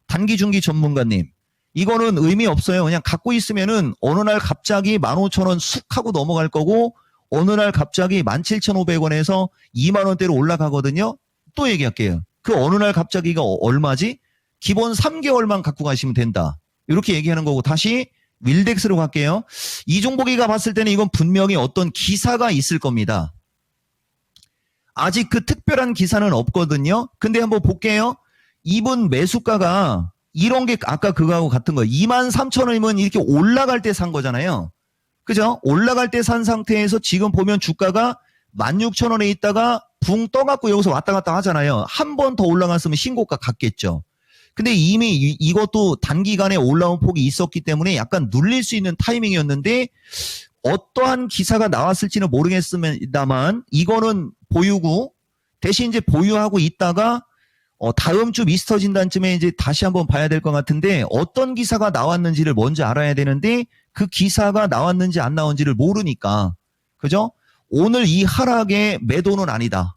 단기 중기 전문가님 이거는 의미 없어요. 그냥 갖고 있으면은 어느 날 갑자기 15,000원 쑥 하고 넘어갈 거고 어느 날 갑자기 17,500원에서 2만원대로 올라가거든요. 또 얘기할게요. 그 어느 날 갑자기가 얼마지? 기본 3개월만 갖고 가시면 된다. 이렇게 얘기하는 거고 다시 윌덱스로 갈게요. 이종복이가 봤을 때는 이건 분명히 어떤 기사가 있을 겁니다. 아직 그 특별한 기사는 없거든요. 근데 한번 볼게요. 이분 매수가가 이런 게 아까 그거하고 같은 거예요. 23,000원이면 이렇게 올라갈 때 산 거잖아요. 그죠? 올라갈 때 산 상태에서 지금 보면 주가가 16,000원에 있다가 붕 떠갖고 여기서 왔다 갔다 하잖아요. 한 번 더 올라갔으면 신고가 갔겠죠. 근데 이미 이것도 단기간에 올라온 폭이 있었기 때문에 약간 눌릴 수 있는 타이밍이었는데 어떠한 기사가 나왔을지는 모르겠습니다만 이거는 보유고 대신 이제 보유하고 있다가 다음 주 미스터 진단쯤에 이제 다시 한번 봐야 될 것 같은데 어떤 기사가 나왔는지를 먼저 알아야 되는데 그 기사가 나왔는지 안 나온지를 모르니까 그죠? 오늘 이 하락의 매도는 아니다.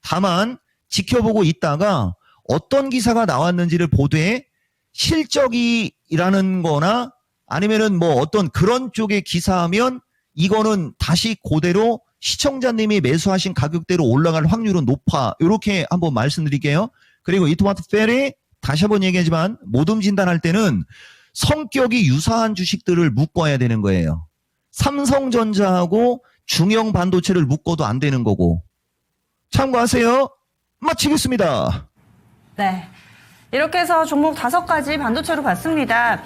다만 지켜보고 있다가 어떤 기사가 나왔는지를 보되 실적이라는 거나 아니면은 뭐 어떤 그런 쪽의 기사하면 이거는 다시 그대로 시청자님이 매수하신 가격대로 올라갈 확률은 높아. 이렇게 한번 말씀드릴게요. 그리고 이토마토 페리 다시 한번 얘기하지만 모둠 진단할 때는 성격이 유사한 주식들을 묶어야 되는 거예요. 삼성전자하고 중형 반도체를 묶어도 안 되는 거고. 참고하세요. 마치겠습니다. 네. 이렇게 해서 종목 5가지 반도체로 봤습니다.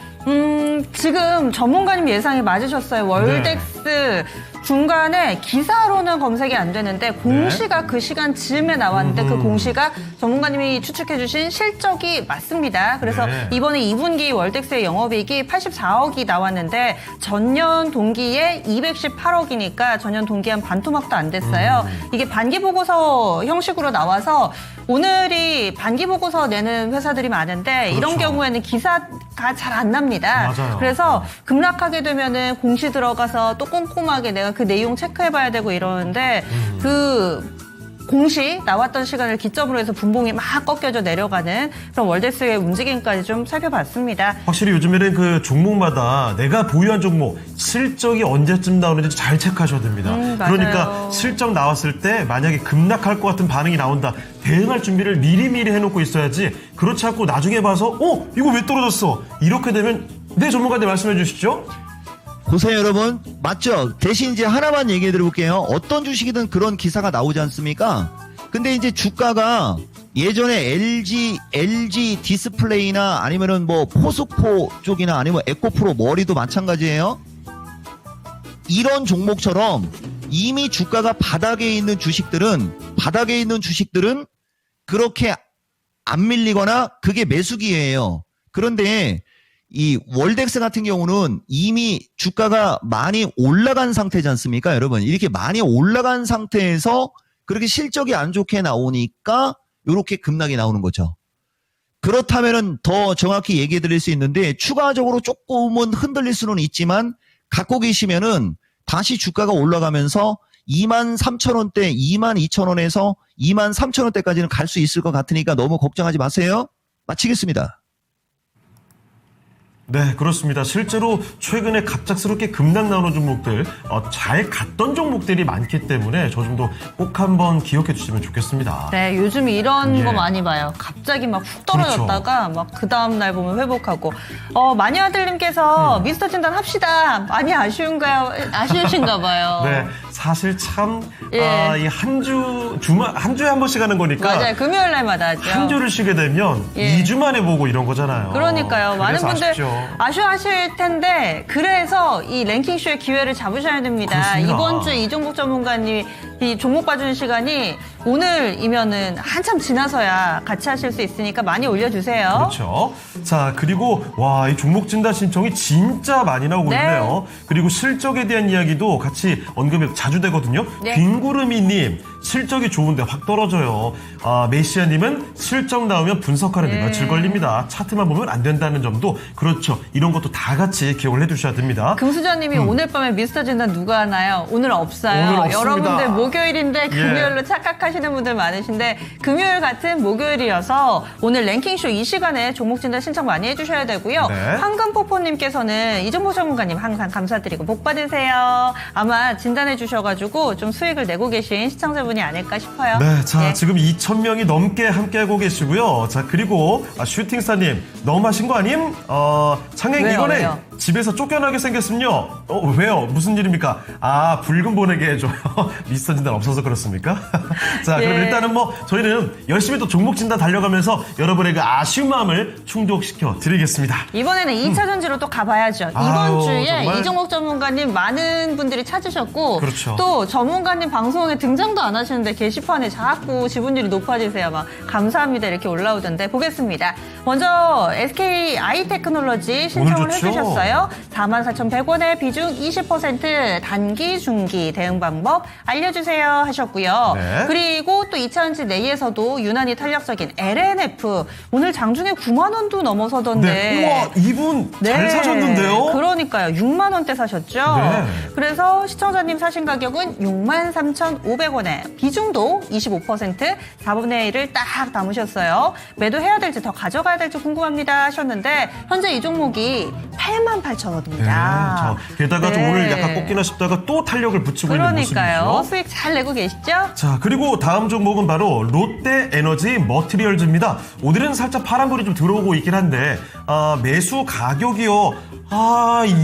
지금 전문가님 예상이 맞으셨어요. 월덱스 중간에 기사로는 검색이 안 되는데 공시가 그 시간 즈음에 나왔는데 그 공시가 전문가님이 추측해주신 실적이 맞습니다. 그래서 이번에 2분기 월덱스의 영업이익이 84억이 나왔는데 전년 동기에 218억이니까 전년 동기 한 반토막도 안 됐어요. 이게 반기보고서 형식으로 나와서 오늘이 반기보고서 내는 회사들이 많은데 이런 경우에는 기사가 잘 안 납니다. 맞아요. 그래서 급락하게 되면은 공시 들어가서 또 꼼꼼하게 내가 그 내용 체크해봐야 되고 이러는데 그 공시 나왔던 시간을 기점으로 해서 분봉이 막 꺾여져 내려가는 그런 월덱스의 움직임까지 좀 살펴봤습니다. 확실히 요즘에는 그 종목마다 내가 보유한 종목 실적이 언제쯤 나오는지 잘 체크하셔야 됩니다. 맞아요. 그러니까 실적 나왔을 때 만약에 급락할 것 같은 반응이 나온다. 대응할 준비를 미리미리 해놓고 있어야지. 그렇지 않고 나중에 봐서 이거 왜 떨어졌어? 이렇게 되면 네, 전문가님 말씀해 주시죠. 보세요, 여러분. 맞죠? 대신 이제 하나만 얘기해 드려볼게요. 어떤 주식이든 그런 기사가 나오지 않습니까? 근데 이제 주가가 예전에 LG 디스플레이나 아니면은 뭐 포스코 쪽이나 아니면 에코프로 머리도 마찬가지예요. 이런 종목처럼 이미 주가가 바닥에 있는 주식들은 그렇게 안 밀리거나 그게 매수 기회예요. 그런데 이 월덱스 같은 경우는 이미 주가가 많이 올라간 상태지 않습니까, 여러분? 이렇게 많이 올라간 상태에서 그렇게 실적이 안 좋게 나오니까 이렇게 급락이 나오는 거죠. 그렇다면은 더 정확히 얘기해 드릴 수 있는데 추가적으로 조금은 흔들릴 수는 있지만 갖고 계시면은 다시 주가가 올라가면서 23,000원대, 22,000원에서 23,000원대까지는 갈 수 있을 것 같으니까 너무 걱정하지 마세요. 마치겠습니다. 네, 그렇습니다. 실제로 최근에 갑작스럽게 급락 나오는 종목들, 잘 갔던 종목들이 많기 때문에 저 정도 꼭 한번 기억해 주시면 좋겠습니다. 네, 요즘 이런 예. 거 많이 봐요. 갑자기 막 훅 떨어졌다가 막 그 다음 날 보면 회복하고. 마녀아들님께서 미스터 진단 합시다. 많이 아쉬우신가 봐요. 네, 사실 참, 예. 이 한 주에 한 번씩 하는 거니까. 맞아요. 금요일 날마다 하죠. 한 주를 쉬게 되면 예. 2주 만에 보고 이런 거잖아요. 그러니까요. 많은 그래서 분들 아쉽죠. 아쉬워하실 텐데 그래서 이 랭킹쇼의 기회를 잡으셔야 됩니다. 그렇습니다. 이번 주에 이종국 전문가님 이 종목 봐주는 시간이 오늘이면은 한참 지나서야 같이 하실 수 있으니까 많이 올려주세요. 그렇죠. 자, 그리고 와, 이 종목 진단 신청이 진짜 많이 나오고 네. 있네요. 그리고 실적에 대한 이야기도 같이 언급이 자주 되거든요. 네. 빙구름이님, 실적이 좋은데 확 떨어져요. 메시아님은 실적 나오면 분석하는 데 며칠 걸립니다. 차트만 보면 안 된다는 점도 그렇죠. 이런 것도 다 같이 기억을 해두셔야 됩니다. 금수저님이 오늘 밤에 미스터 진단 누가 하나요? 오늘 없어요. 오늘 없습니다. 여러분들 목요일인데 금요일로 예. 착각하시는 분들 많으신데 금요일 같은 목요일이어서 오늘 랭킹쇼 이 시간에 종목 진단 신청 많이 해주셔야 되고요. 네. 황금포포님께서는 이종복 전문가님 항상 감사드리고 복 받으세요. 아마 진단해 주셔가지고 좀 수익을 내고 계신 시청자분이 아닐까 싶어요. 네, 자, 예. 지금 2,000명이 넘게 함께하고 계시고요. 자, 그리고 슈팅스타님, 너무 하신 거 아님? 창행 왜요, 이번에 왜요? 집에서 쫓겨나게 생겼음요. 왜요? 무슨 일입니까? 불금 보내게 해줘요. 미스터 진단 없어서 그렇습니까? 자, 그럼 예. 일단은 저희는 열심히 또 종목 진단 달려가면서 여러분의 그 아쉬운 마음을 충족시켜 드리겠습니다. 이번에는 2차 전지로 또 가봐야죠. 이번 아유, 주에 정말. 이종목 전문가님 많은 분들이 찾으셨고 그렇죠. 또 전문가님 방송에 등장도 안 하시는데 게시판에 자꾸 지분율이 높아지세요. 막 감사합니다 이렇게 올라오던데 보겠습니다. 먼저 SK 아이테크놀로지 신청을 오늘 좋죠. 해주셨어요. 44,100원에 비중 20% 단기, 중기 대응 방법 알려주세요 하셨고요. 네. 그리고 또 2차 전지 내에서도 유난히 탄력적인 LNF 오늘 장중에 9만 원도 넘어서던데 네. 우와, 이분 잘 네. 사셨는데요? 그러니까요. 6만 원대 사셨죠. 네. 그래서 시청자님 사신 가격은 63,500원에 비중도 25% 4분의 1을 딱 담으셨어요. 매도해야 될지 더 가져가야 될지 궁금합니다 하셨는데 현재 이 종목이 88,000원입니다. 네, 자, 게다가 좀 네. 오늘 약간 꺾이나 싶다가 또 탄력을 붙이고 그러니까요. 있는 모습이죠. 수익 잘 내고 계시죠? 자, 그리고 다음 종목은 바로 롯데에너지 머티리얼즈입니다. 오늘은 살짝 파란불이 좀 들어오고 있긴 한데 매수 가격이요.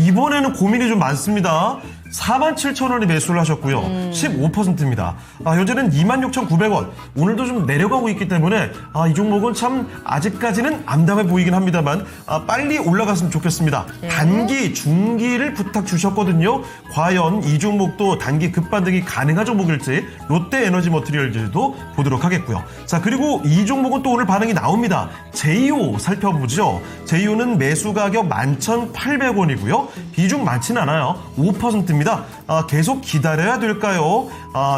이번에는 고민이 좀 많습니다. 47,000원에 매수를 하셨고요. 15%입니다. 현재는 26,900원. 오늘도 좀 내려가고 있기 때문에 이 종목은 참 아직까지는 암담해 보이긴 합니다만 빨리 올라갔으면 좋겠습니다. 네. 단기, 중기를 부탁 주셨거든요. 과연 이 종목도 단기 급반등이 가능한 종목일지 롯데에너지 머티리얼즈도 보도록 하겠고요. 자, 그리고 이 종목은 또 오늘 반응이 나옵니다. 제이오 살펴보죠. 제이오는 매수 가격 11,800원이고요. 비중 많진 않아요. 5%입니다. 계속 기다려야 될까요?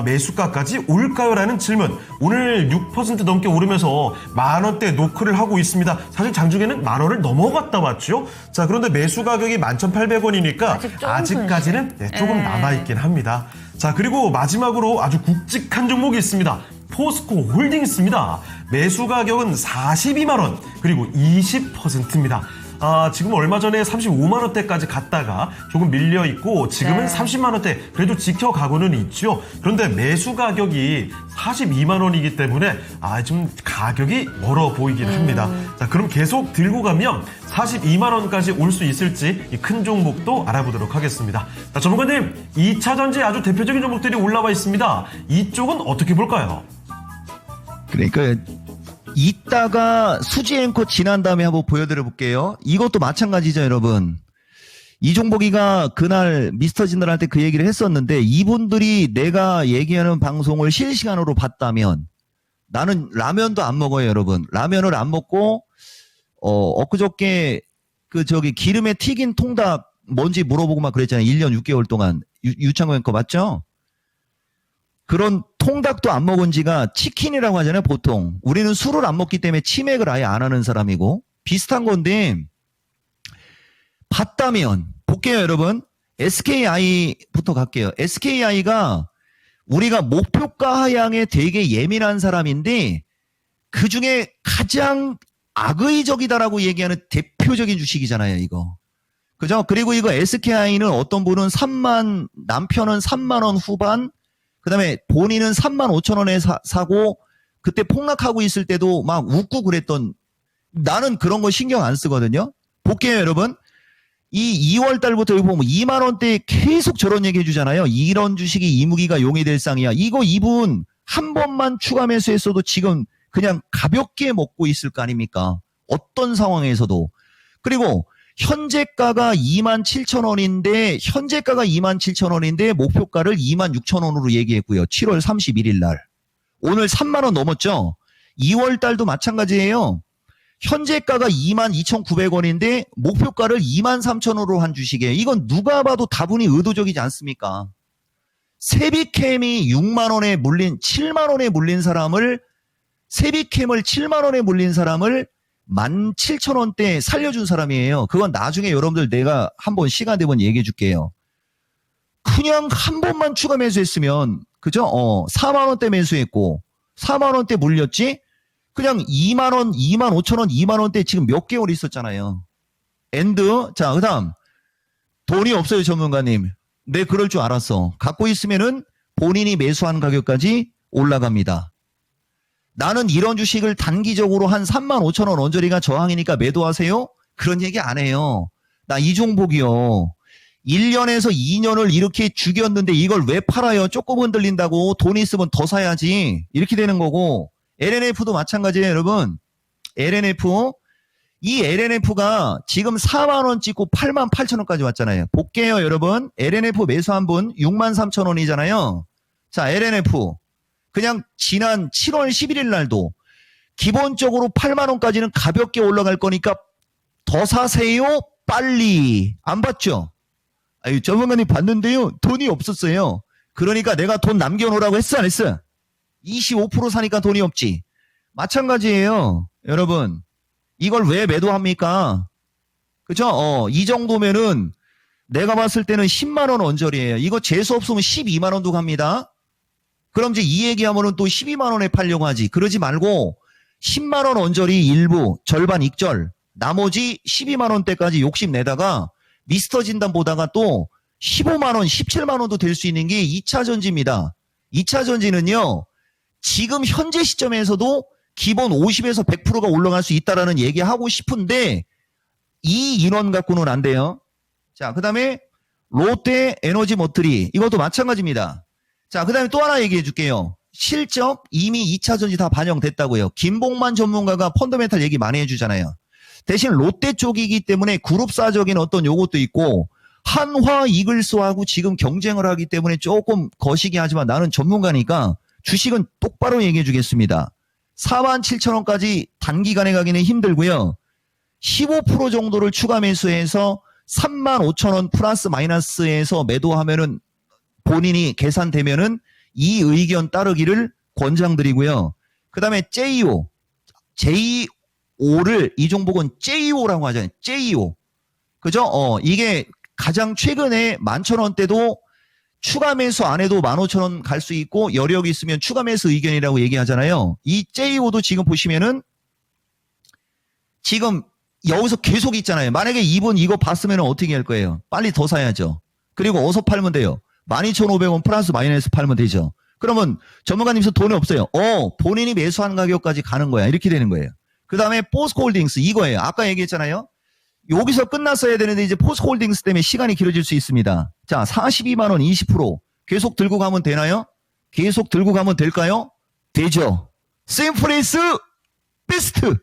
매수가까지 올까요? 라는 질문. 오늘 6% 넘게 오르면서 만원대 노크를 하고 있습니다. 사실 장중에는 만원을 넘어갔다 왔죠. 자, 그런데 매수 가격이 11,800원이니까 아직까지는 조금 남아있긴 합니다. 자, 그리고 마지막으로 아주 굵직한 종목이 있습니다. 포스코 홀딩스입니다. 매수 가격은 42만원, 그리고 20%입니다. 지금 얼마 전에 35만원대까지 갔다가 조금 밀려있고 지금은 30만원대 그래도 지켜가고는 있죠. 그런데 매수 가격이 42만원이기 때문에 좀 가격이 멀어 보이긴 합니다. 자, 그럼 계속 들고 가면 42만원까지 올 수 있을지 이 큰 종목도 알아보도록 하겠습니다. 자, 전문가님, 2차전지 아주 대표적인 종목들이 올라와 있습니다. 이쪽은 어떻게 볼까요? 그러니까 이따가 수지 앵커 지난 다음에 한번 보여드려 볼게요. 이것도 마찬가지죠, 여러분. 이종복이가 그날 미스터 진들한테 그 얘기를 했었는데 이분들이 내가 얘기하는 방송을 실시간으로 봤다면 나는 라면도 안 먹어요, 여러분. 라면을 안 먹고 엊그저께 기름에 튀긴 통닭 뭔지 물어보고 막 그랬잖아요. 1년 6개월 동안. 유창호 앵커 맞죠? 그런 통닭도 안 먹은 지가 치킨이라고 하잖아요, 보통. 우리는 술을 안 먹기 때문에 치맥을 아예 안 하는 사람이고. 비슷한 건데, 봤다면, 볼게요, 여러분. SKI부터 갈게요. SKI가 우리가 목표가 하향에 되게 예민한 사람인데, 그 중에 가장 악의적이다라고 얘기하는 대표적인 주식이잖아요, 이거. 그죠? 그리고 이거 SKI는 어떤 분은 남편은 3만원 후반, 그 다음에 본인은 35,000원에 사고 그때 폭락하고 있을 때도 막 웃고 그랬던, 나는 그런 거 신경 안 쓰거든요. 볼게요, 여러분. 이 2월 달부터 여기 보면 2만 원대에 계속 저런 얘기 해주잖아요. 이런 주식이 이무기가 용이 될 상이야. 이거 이분 한 번만 추가 매수했어도 지금 그냥 가볍게 먹고 있을 거 아닙니까? 어떤 상황에서도. 그리고 현재가가 27,000원인데 현재가가 27,000원인데 목표가를 26,000원으로 얘기했고요. 7월 31일 날. 오늘 3만 원 넘었죠? 2월 달도 마찬가지예요. 현재가가 22,900원인데 목표가를 23,000원으로 한 주식이에요. 이건 누가 봐도 다분히 의도적이지 않습니까? 세비캠이 6만 원에 물린 7만 원에 물린 사람을 세비캠을 7만 원에 물린 사람을 17,000원대 살려준 사람이에요. 그건 나중에 여러분들 내가 한번 시간 되면 얘기해 줄게요. 그냥 한 번만 추가 매수했으면 그죠? 4만 원대 매수했고 4만 원대 물렸지? 그냥 2만 원, 2만 5천 원, 2만 원대 지금 몇 개월 있었잖아요. 엔드. 자, 그다음 돈이 없어요, 전문가님. 네, 그럴 줄 알았어. 갖고 있으면은 본인이 매수한 가격까지 올라갑니다. 나는 이런 주식을 단기적으로 한 3만 5천 원 언저리가 저항이니까 매도하세요? 그런 얘기 안 해요. 나 이종복이요. 1년에서 2년을 이렇게 죽였는데 이걸 왜 팔아요? 조금 흔들린다고. 돈 있으면 더 사야지. 이렇게 되는 거고. LNF도 마찬가지예요, 여러분. LNF. 이 LNF가 지금 4만 원 찍고 8만 8천 원까지 왔잖아요. 볼게요, 여러분. LNF 매수한 분 6만 3천 원이잖아요. 자, LNF. 그냥 지난 7월 11일 날도 기본적으로 8만 원까지는 가볍게 올라갈 거니까 더 사세요. 빨리. 안 봤죠? 아유, 전문가님 봤는데요. 돈이 없었어요. 그러니까 내가 돈 남겨놓으라고 했어, 안 했어? 25% 사니까 돈이 없지. 마찬가지예요. 여러분. 이걸 왜 매도합니까? 그죠? 이 정도면은 내가 봤을 때는 10만 원 언저리예요. 이거 재수 없으면 12만 원도 갑니다. 그럼 이제 이 얘기하면은 또 12만 원에 팔려고 하지. 그러지 말고 10만 원 언저리 일부, 절반 익절, 나머지 12만 원대까지 욕심내다가 미스터 진단 보다가 또 15만 원, 17만 원도 될 수 있는 게 2차 전지입니다. 2차 전지는요. 지금 현재 시점에서도 기본 50에서 100%가 올라갈 수 있다라는 얘기하고 싶은데 이 인원 갖고는 안 돼요. 자, 그다음에 롯데 에너지 머트리 이것도 마찬가지입니다. 자, 그다음에 또 하나 얘기해 줄게요. 실적 이미 2차 전지 다 반영됐다고요. 김봉만 전문가가 펀더멘탈 얘기 많이 해주잖아요. 대신 롯데 쪽이기 때문에 그룹사적인 어떤 요것도 있고 한화 이글스하고 지금 경쟁을 하기 때문에 조금 거시기 하지만 나는 전문가니까 주식은 똑바로 얘기해 주겠습니다. 47,000원까지 단기간에 가기는 힘들고요. 15% 정도를 추가 매수해서 35,000원 플러스 마이너스에서 매도하면은 본인이 계산되면은 이 의견 따르기를 권장드리고요. 그 다음에 JO를 이 종목은 JO라고 하잖아요. JO. 그죠? 이게 가장 최근에 11,000원대도 추가 매수 안 해도 15,000원 갈 수 있고 여력이 있으면 추가 매수 의견이라고 얘기하잖아요. 이 JO도 지금 보시면은 지금 여기서 계속 있잖아요. 만약에 이분 이거 봤으면 어떻게 할 거예요? 빨리 더 사야죠. 그리고 어디서 팔면 돼요? 12,500원 플러스 마이너스 팔면 되죠. 그러면 전문가님께서 돈이 없어요. 본인이 매수한 가격까지 가는 거야. 이렇게 되는 거예요. 그 다음에 포스코홀딩스 이거예요. 아까 얘기했잖아요. 여기서 끝났어야 되는데 이제 포스코홀딩스 때문에 시간이 길어질 수 있습니다. 자, 42만 원 20% 계속 들고 가면 되나요? 계속 들고 가면 될까요? 되죠. 샘플레이스 베스트.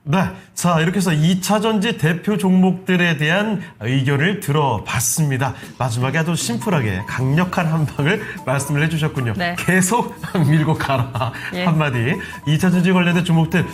네. 자, 이렇게 해서 2차 전지 대표 종목들에 대한 의견을 들어봤습니다. 마지막에 아주 심플하게 강력한 한 방을 말씀을 해주셨군요. 네. 계속 밀고 가라. 예. 한마디. 2차 전지 관련된 종목들,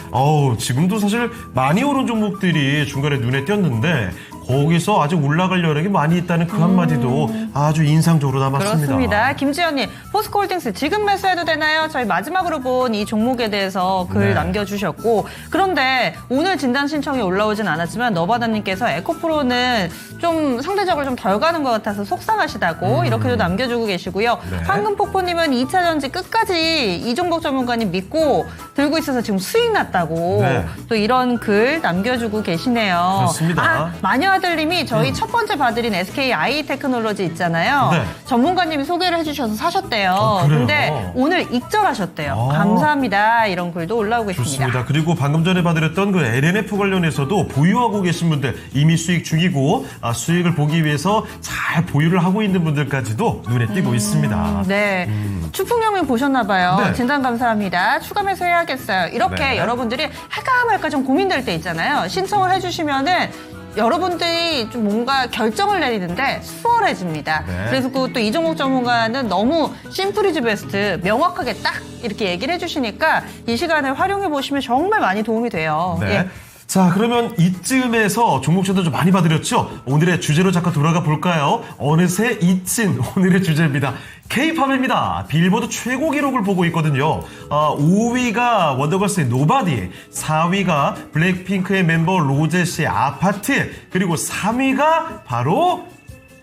지금도 사실 많이 오른 종목들이 중간에 눈에 띄었는데, 거기서 아직 올라갈 여력이 많이 있다는 그 한마디도 아주 인상적으로 남았습니다. 그렇습니다. 김지연님, 포스코홀딩스 지금 매수해도 되나요? 저희 마지막으로 본 이 종목에 대해서 글 네. 남겨주셨고, 그런데 오늘 진단 신청이 올라오진 않았지만 너바다님께서 에코프로는 좀 상대적으로 좀 덜 가는 것 같아서 속상하시다고 이렇게도 남겨주고 계시고요. 네. 황금폭포님은 2차 전지 끝까지 이종복 전문가님 믿고 들고 있어서 지금 수익 났다고 네. 또 이런 글 남겨주고 계시네요. 그렇습니다. 마녀아들님이 저희 첫 번째 봐드린 SK 아이테크놀로지 있잖아요. 네. 전문가님이 소개를 해주셔서 사셨대요. 그래요? 근데 오늘 익절하셨대요. 아. 감사합니다. 이런 글도 올라오고 있습니다. 좋습니다. 그리고 방금 전에 봐드렸던 그 LNF 관련해서도 보유하고 계신 분들 이미 수익 중이고 수익을 보기 위해서 잘 보유를 하고 있는 분들까지도 눈에 띄고 있습니다. 네. 추풍영님 보셨나봐요. 네. 진단 감사합니다. 추가 매수해야겠어요. 이렇게 네. 여러분들이 할까 말까 좀 고민될 때 있잖아요. 신청을 해주시면은 여러분들이 좀 뭔가 결정을 내리는데 수월해집니다. 네. 그래서 또 이종목 전문가는 너무 심플이즈 베스트 명확하게 딱 이렇게 얘기를 해주시니까 이 시간을 활용해 보시면 정말 많이 도움이 돼요. 네. 예. 자, 그러면 이쯤에서 종목주도 좀 많이 봐드렸죠? 오늘의 주제로 잠깐 돌아가 볼까요? 어느새 잊힌 오늘의 주제입니다. K-팝입니다. 빌보드 최고 기록을 보고 있거든요. 5위가 원더걸스의 노바디, 4위가 블랙핑크의 멤버 로제시의 아파트, 그리고 3위가 바로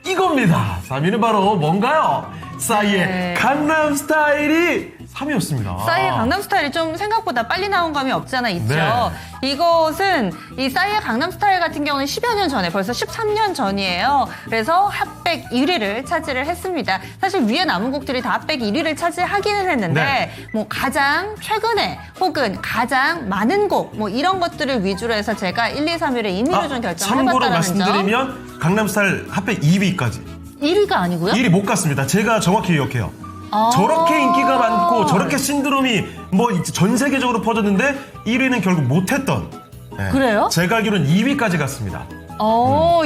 이겁니다. 3위는 바로 뭔가요? 싸이의 네. 강남스타일이 3위였습니다. 싸이의 강남스타일이 좀 생각보다 빨리 나온 감이 없지 않아 있죠. 네. 이것은 이 싸이의 강남스타일 같은 경우는 10여 년 전에 벌써 13년 전이에요. 그래서 핫백 1위를 차지를 했습니다. 사실 위에 남은 곡들이 다 핫백 1위를 차지하기는 했는데 네. 뭐 가장 최근에 혹은 가장 많은 곡 뭐 이런 것들을 위주로 해서 제가 1, 2, 3위를 임의로 좀 결정을 참고로 해봤다는 점. 말씀드리면 강남스타일 핫백 2위까지 1위가 아니고요? 1위 못 갔습니다. 제가 정확히 기억해요. 아. 저렇게 인기가 많고 저렇게 신드롬이 뭐 전 세계적으로 퍼졌는데 1위는 결국 못했던. 네. 그래요? 제가 알기로는 2위까지 갔습니다.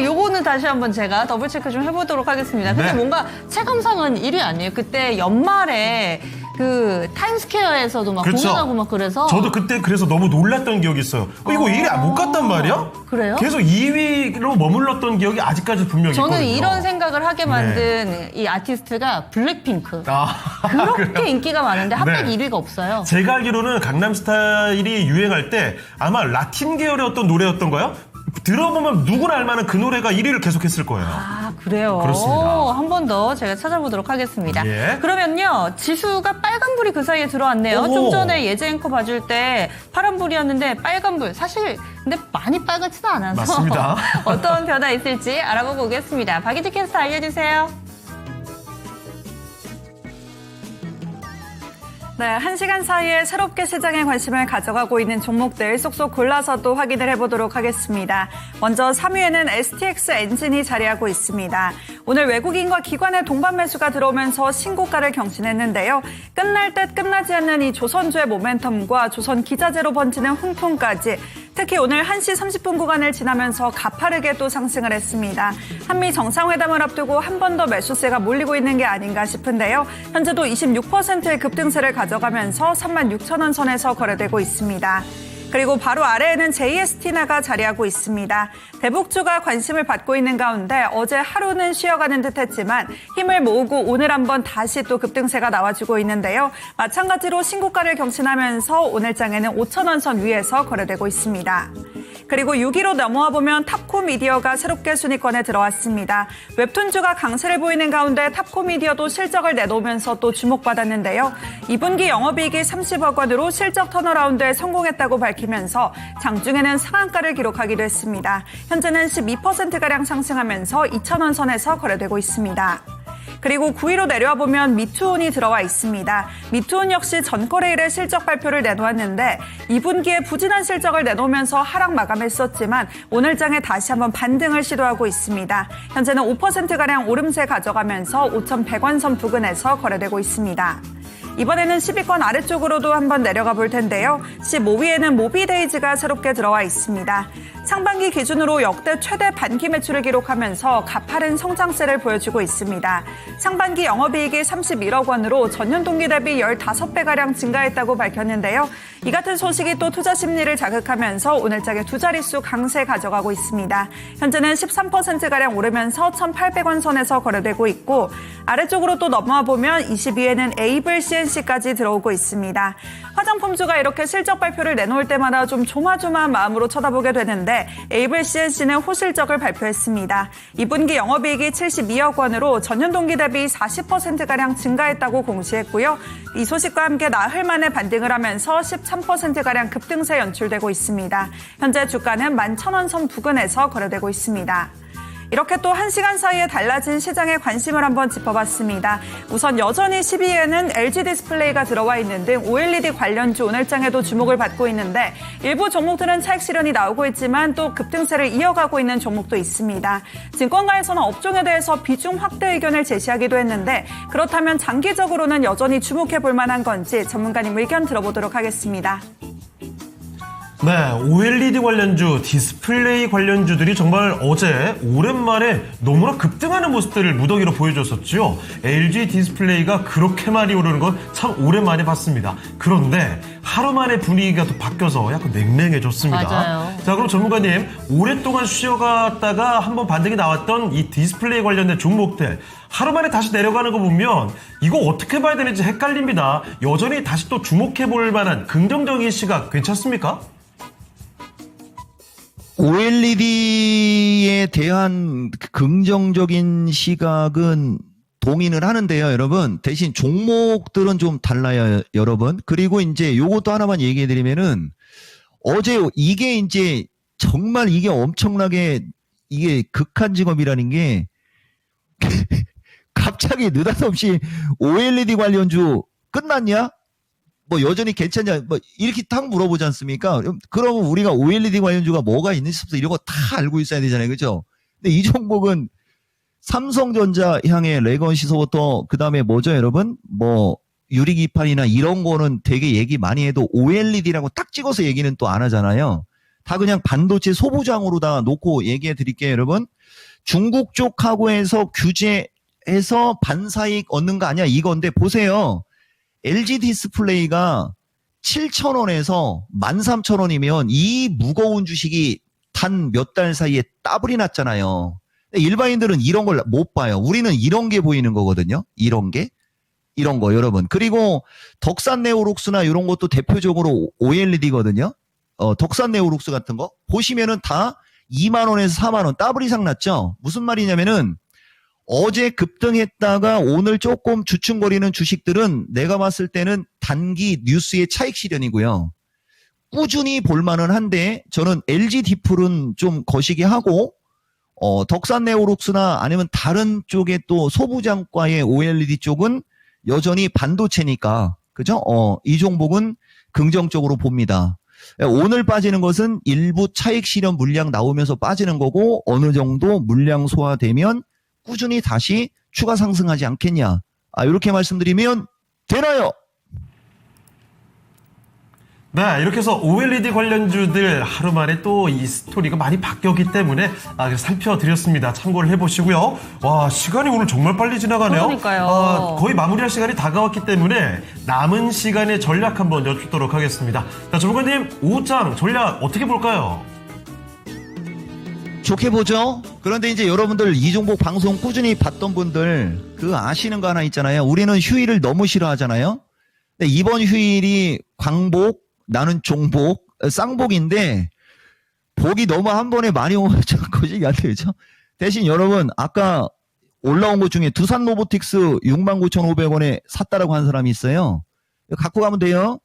요거는 다시 한번 제가 더블 체크 좀 해보도록 하겠습니다. 근데 네. 뭔가 체감상은 1위 아니에요. 그때 연말에 그 타임스퀘어에서도 막 그렇죠. 공연하고 막 그래서. 저도 그때 그래서 너무 놀랐던 기억이 있어요. 이거 1위 못 갔단 말이야? 그래요? 계속 2위로 머물렀던 기억이 아직까지 분명히 저는 있거든요. 이런 생각을 하게 만든 이 아티스트가 블랙핑크. 그렇게 그래요? 인기가 많은데 핫백 네. 1위가 없어요. 제가 알기로는 강남스타일이 유행할 때 아마 라틴 계열의 어떤 노래였던가요? 들어보면 누구나 알만한 그 노래가 1위를 계속했을 거예요. 아, 그래요? 그렇습니다. 한 번 더 제가 찾아보도록 하겠습니다. 예. 그러면요, 지수가 빨간불이 그 사이에 들어왔네요. 오. 좀 전에 예제 앵커 봐줄 때 파란불이었는데 빨간불. 사실 근데 많이 빨갛지도 않아서 맞습니다. 어떤 변화 있을지 알아보고 오겠습니다. 박희지 캐스터 알려주세요. 네, 1시간 사이에 새롭게 시장에 관심을 가져가고 있는 종목들 쏙쏙 골라서 또 확인을 해보도록 하겠습니다. 먼저 3위에는 STX 엔진이 자리하고 있습니다. 오늘 외국인과 기관의 동반 매수가 들어오면서 신고가를 경신했는데요. 끝날 듯 끝나지 않는 이 조선주의 모멘텀과 조선 기자재로 번지는 훈풍까지 특히 오늘 1시 30분 구간을 지나면서 가파르게 또 상승을 했습니다. 한미 정상회담을 앞두고 한 번 더 매수세가 몰리고 있는 게 아닌가 싶은데요. 현재도 26%의 급등세를 가져가면서 36,000원 선에서 거래되고 있습니다. 그리고 바로 아래에는 JST나가 자리하고 있습니다. 대북주가 관심을 받고 있는 가운데 어제 하루는 쉬어가는 듯했지만 힘을 모으고 오늘 한번 다시 또 급등세가 나와주고 있는데요. 마찬가지로 신고가를 경신하면서 오늘장에는 5,000원 선 위에서 거래되고 있습니다. 그리고 6위로 넘어와 보면 탑코미디어가 새롭게 순위권에 들어왔습니다. 웹툰주가 강세를 보이는 가운데 탑코미디어도 실적을 내놓으면서 또 주목받았는데요. 2분기 영업이익이 30억 원으로 실적 턴어라운드에 성공했다고 밝히면서 장중에는 상한가를 기록하기도 했습니다. 현재는 12%가량 상승하면서 2,000원 선에서 거래되고 있습니다. 그리고 9위로 내려와 보면 미투온이 들어와 있습니다. 미투온 역시 전거래 일에 실적 발표를 내놓았는데 2분기에 부진한 실적을 내놓으면서 하락 마감했었지만 오늘장에 다시 한번 반등을 시도하고 있습니다. 현재는 5%가량 오름세 가져가면서 5,100원 선 부근에서 거래되고 있습니다. 이번에는 10위권 아래쪽으로도 한번 내려가 볼 텐데요. 15위에는 모비데이즈가 새롭게 들어와 있습니다. 상반기 기준으로 역대 최대 반기 매출을 기록하면서 가파른 성장세를 보여주고 있습니다. 상반기 영업이익이 31억 원으로 전년 동기 대비 15배가량 증가했다고 밝혔는데요. 이 같은 소식이 또 투자 심리를 자극하면서 오늘장에 두 자릿수 강세 가져가고 있습니다. 현재는 13%가량 오르면서 1,800원 선에서 거래되고 있고 아래쪽으로 또 넘어와 보면 22위에는 에이블 CNC까지 들어오고 있습니다. 화장품주가 이렇게 실적 발표를 내놓을 때마다 좀 조마조마한 마음으로 쳐다보게 되는데 에이블 CNC는 호실적을 발표했습니다. 2분기 영업이익이 72억 원으로 전년 동기 대비 40%가량 증가했다고 공시했고요. 이 소식과 함께 나흘 만에 반등을 하면서 13%가량 급등세 연출되고 있습니다. 현재 주가는 11,000원 선 부근에서 거래되고 있습니다. 이렇게 또 1시간 사이에 달라진 시장의 관심을 한번 짚어봤습니다. 우선 여전히 10위에는 LG 디스플레이가 들어와 있는 등 OLED 관련주 오늘장에도 주목을 받고 있는데 일부 종목들은 차익 실현이 나오고 있지만 또 급등세를 이어가고 있는 종목도 있습니다. 증권가에서는 업종에 대해서 비중 확대 의견을 제시하기도 했는데 그렇다면 장기적으로는 여전히 주목해 볼 만한 건지 전문가님 의견 들어보도록 하겠습니다. 네, OLED 관련주, 디스플레이 관련주들이 정말 어제 오랜만에 너무나 급등하는 모습들을 무더기로 보여줬었죠. LG 디스플레이가 그렇게 많이 오르는 건 참 오랜만에 봤습니다. 그런데 하루 만에 분위기가 또 바뀌어서 약간 맹맹해졌습니다. 맞아요. 자, 그럼 전문가님, 오랫동안 쉬어갔다가 한번 반등이 나왔던 이 디스플레이 관련된 종목들 하루 만에 다시 내려가는 거 보면 이거 어떻게 봐야 되는지 헷갈립니다. 여전히 다시 또 주목해볼 만한 긍정적인 시각 괜찮습니까? OLED에 대한 긍정적인 시각은 동의는 하는데요, 여러분. 대신 종목들은 좀 달라요, 여러분. 그리고 이제 요것도 하나만 얘기해드리면은 어제 이게 이제 정말 이게 엄청나게 이게 극한 직업이라는 게 갑자기 느닷없이 OLED 관련주 끝났냐? 뭐 여전히 괜찮냐? 뭐 이렇게 딱 물어보지 않습니까? 그러면 우리가 OLED 관련주가 뭐가 있는지 이런 거 다 알고 있어야 되잖아요, 그렇죠? 근데 이 종목은 삼성전자 향해 레건시서부터 그 다음에 뭐죠, 여러분? 뭐 유리기판이나 이런 거는 되게 얘기 많이 해도 OLED라고 딱 찍어서 얘기는 또 안 하잖아요. 다 그냥 반도체 소부장으로 다 놓고 얘기해 드릴게요, 여러분. 중국 쪽하고 해서 규제해서 반사이익 얻는 거 아니야 이건데 보세요. LG 디스플레이가 7,000원에서 13,000원이면 이 무거운 주식이 단 몇 달 사이에 따블이 났잖아요. 일반인들은 이런 걸 못 봐요. 우리는 이런 게 보이는 거거든요. 이런 거 여러분. 그리고 덕산네오룩스나 이런 것도 대표적으로 OLED거든요. 덕산네오룩스 같은 거 보시면은 다 2만 원에서 4만 원 더블 이상 났죠. 무슨 말이냐면은 어제 급등했다가 오늘 조금 주춤거리는 주식들은 내가 봤을 때는 단기 뉴스의 차익 실현이고요. 꾸준히 볼만은 한데 저는 LG 디플은 좀 거시기 하고 덕산 네오룩스나 아니면 다른 쪽에 또 소부장과의 OLED 쪽은 여전히 반도체니까 그죠? 이 종목은 긍정적으로 봅니다. 오늘 빠지는 것은 일부 차익 실현 물량 나오면서 빠지는 거고 어느 정도 물량 소화되면 꾸준히 다시 추가 상승하지 않겠냐. 이렇게 말씀드리면 되나요? 네, 이렇게 해서 OLED 관련주들 하루 만에 또 이 스토리가 많이 바뀌었기 때문에 그래서 살펴드렸습니다. 참고를 해보시고요. 와, 시간이 오늘 정말 빨리 지나가네요. 그러니까요. 거의 마무리할 시간이 다가왔기 때문에 남은 시간에 전략 한번 여쭙도록 하겠습니다. 자, 전문가님, 오후장 전략 어떻게 볼까요? 좋게 보죠. 그런데 이제 여러분들 이 종목 방송 꾸준히 봤던 분들 아시는 거 하나 있잖아요. 우리는 휴일을 너무 싫어하잖아요. 근데 이번 휴일이 광복, 나는 종복, 쌍복인데 복이 너무 한 번에 많이 오면 거짓이 안 되죠. 대신 여러분 아까 올라온 것 중에 두산 로보틱스 69,500원에 샀다라고 한 사람이 있어요. 갖고 가면 돼요.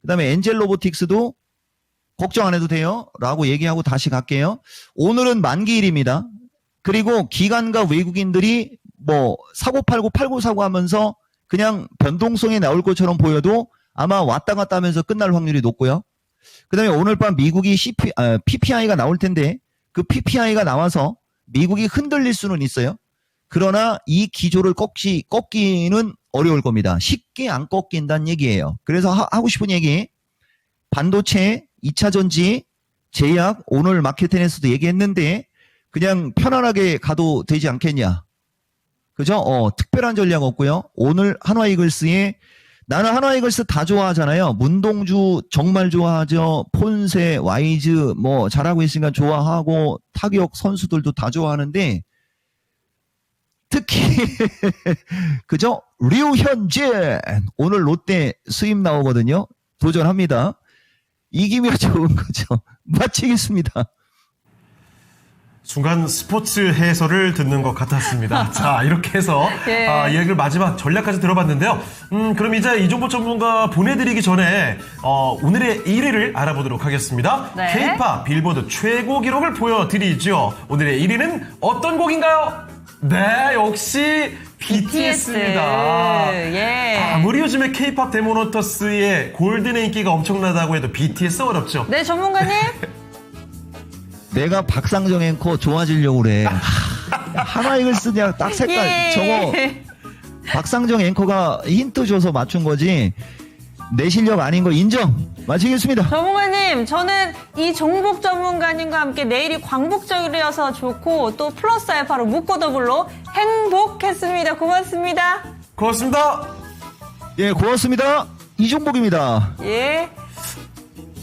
그 다음에 엔젤 로보틱스도 걱정 안 해도 돼요 라고 얘기하고 다시 갈게요. 오늘은 만기일입니다. 그리고 기관과 외국인들이 뭐 사고 팔고 팔고 사고 하면서 그냥 변동성이 나올 것처럼 보여도 아마 왔다 갔다 하면서 끝날 확률이 높고요. 그 다음에 오늘 밤 미국이 PPI가 나올 텐데 그 PPI가 나와서 미국이 흔들릴 수는 있어요. 그러나 이 기조를 꺾기는 어려울 겁니다. 쉽게 안 꺾인다는 얘기예요. 그래서 하고 싶은 얘기, 반도체, 2차 전지, 제약, 오늘 마켓텐에서도 얘기했는데 그냥 편안하게 가도 되지 않겠냐. 그죠? 특별한 전략 없고요. 오늘 한화이글스에 나는 한화이글스 다 좋아하잖아요. 문동주 정말 좋아하죠. 폰세, 와이즈 뭐 잘하고 있으니까 좋아하고 타격 선수들도 다 좋아하는데 특히 그죠? 류현진 오늘 롯데 수입 나오거든요. 도전합니다. 이기면 좋은 거죠. 마치겠습니다. 순간 스포츠 해설을 듣는 것 같았습니다. 자, 이렇게 해서 예. 이야기를 마지막 전략까지 들어봤는데요. 그럼 이제 이종보 전문가 보내드리기 전에 오늘의 1위를 알아보도록 하겠습니다. 네. K-팝 빌보드 최고 기록을 보여드리죠. 오늘의 1위는 어떤 곡인가요? 네, 역시 BTS입니다. 예. 아무리 요즘에 K-팝 데모노터스의 골든의 인기가 엄청나다고 해도 BTS 어렵죠. 네, 전문가님. 내가 박상정 앵커 좋아지려고 그래. 한화이글스 그냥 딱 색깔 예. 저거 박상정 앵커가 힌트 줘서 맞춘 거지. 내 실력 아닌 거 인정. 마치겠습니다. 전문가님, 저는 이 종복 전문가님과 함께 내일이 광복절이어서 좋고 또 플러스 알파로 묶고 더블로 행복했습니다. 고맙습니다. 고맙습니다. 예, 고맙습니다. 이종복입니다. 예.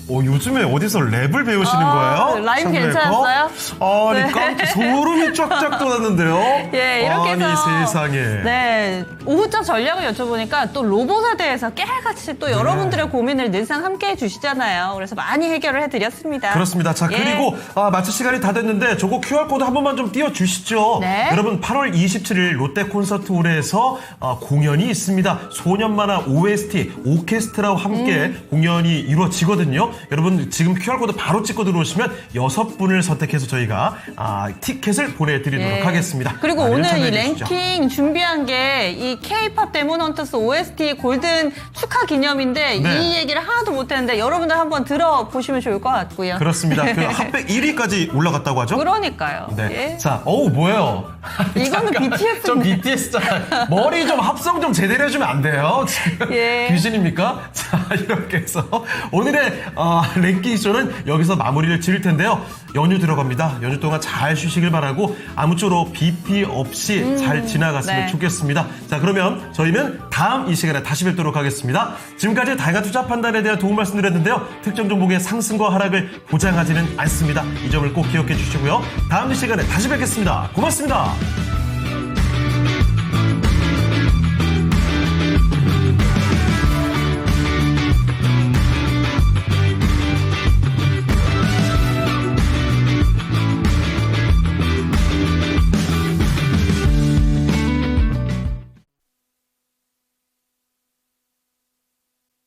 요즘에 어디서 랩을 배우시는 거예요? 라임 참 괜찮았어요? 아니, 네. 깜짝 소름이 쫙쫙 돋았는데요. 예, 이렇게 아니, 해서 세상에. 네, 오후장 전략을 여쭤보니까 또 로봇에 대해서 깨알같이 또 여러분들의 고민을 늘상 함께 해주시잖아요. 그래서 많이 해결을 해드렸습니다. 그렇습니다. 자, 예. 그리고 마칠 시간이 다 됐는데 저거 QR코드 한 번만 좀 띄워주시죠. 네. 여러분 8월 27일 롯데 콘서트홀에서 공연이 있습니다. 소년만화 OST 오케스트라와 함께 공연이 이루어지거든요. 여러분 지금 QR코드 바로 찍고 들어오시면 6분을 선택해서 저희가 티켓을 보내드리도록 예. 하겠습니다. 그리고 많이 오늘 이 참여해 주시죠. 랭킹 준비한 게 이 K-팝 데몬헌터스 OST 골든 축하 기념인데 네. 이 얘기를 하나도 못했는데 여러분들 한번 들어보시면 좋을 것 같고요. 그렇습니다. 그 핫백 1위까지 올라갔다고 하죠? 그러니까요. 네. 예. 자, 뭐예요? 이거는 BTS 인데. 좀 BTS잖아요. 머리 좀 합성 좀 제대로 해주면 안 돼요? 지금 예. 귀신입니까? 자, 이렇게 해서 오늘의 랭킹쇼는 여기서 마무리를 지을 텐데요. 연휴 들어갑니다. 연휴 동안 잘 쉬시길 바라고 아무쪼록 BP 없이 잘 지나갔으면 네. 좋겠습니다. 자, 그러면 저희는 다음 이 시간에 다시 뵙도록 하겠습니다. 지금까지 다양한 투자 판단에 대한 도움 말씀드렸는데요. 특정 종목의 상승과 하락을 보장하지는 않습니다. 이 점을 꼭 기억해 주시고요. 다음 이 시간에 다시 뵙겠습니다. 고맙습니다.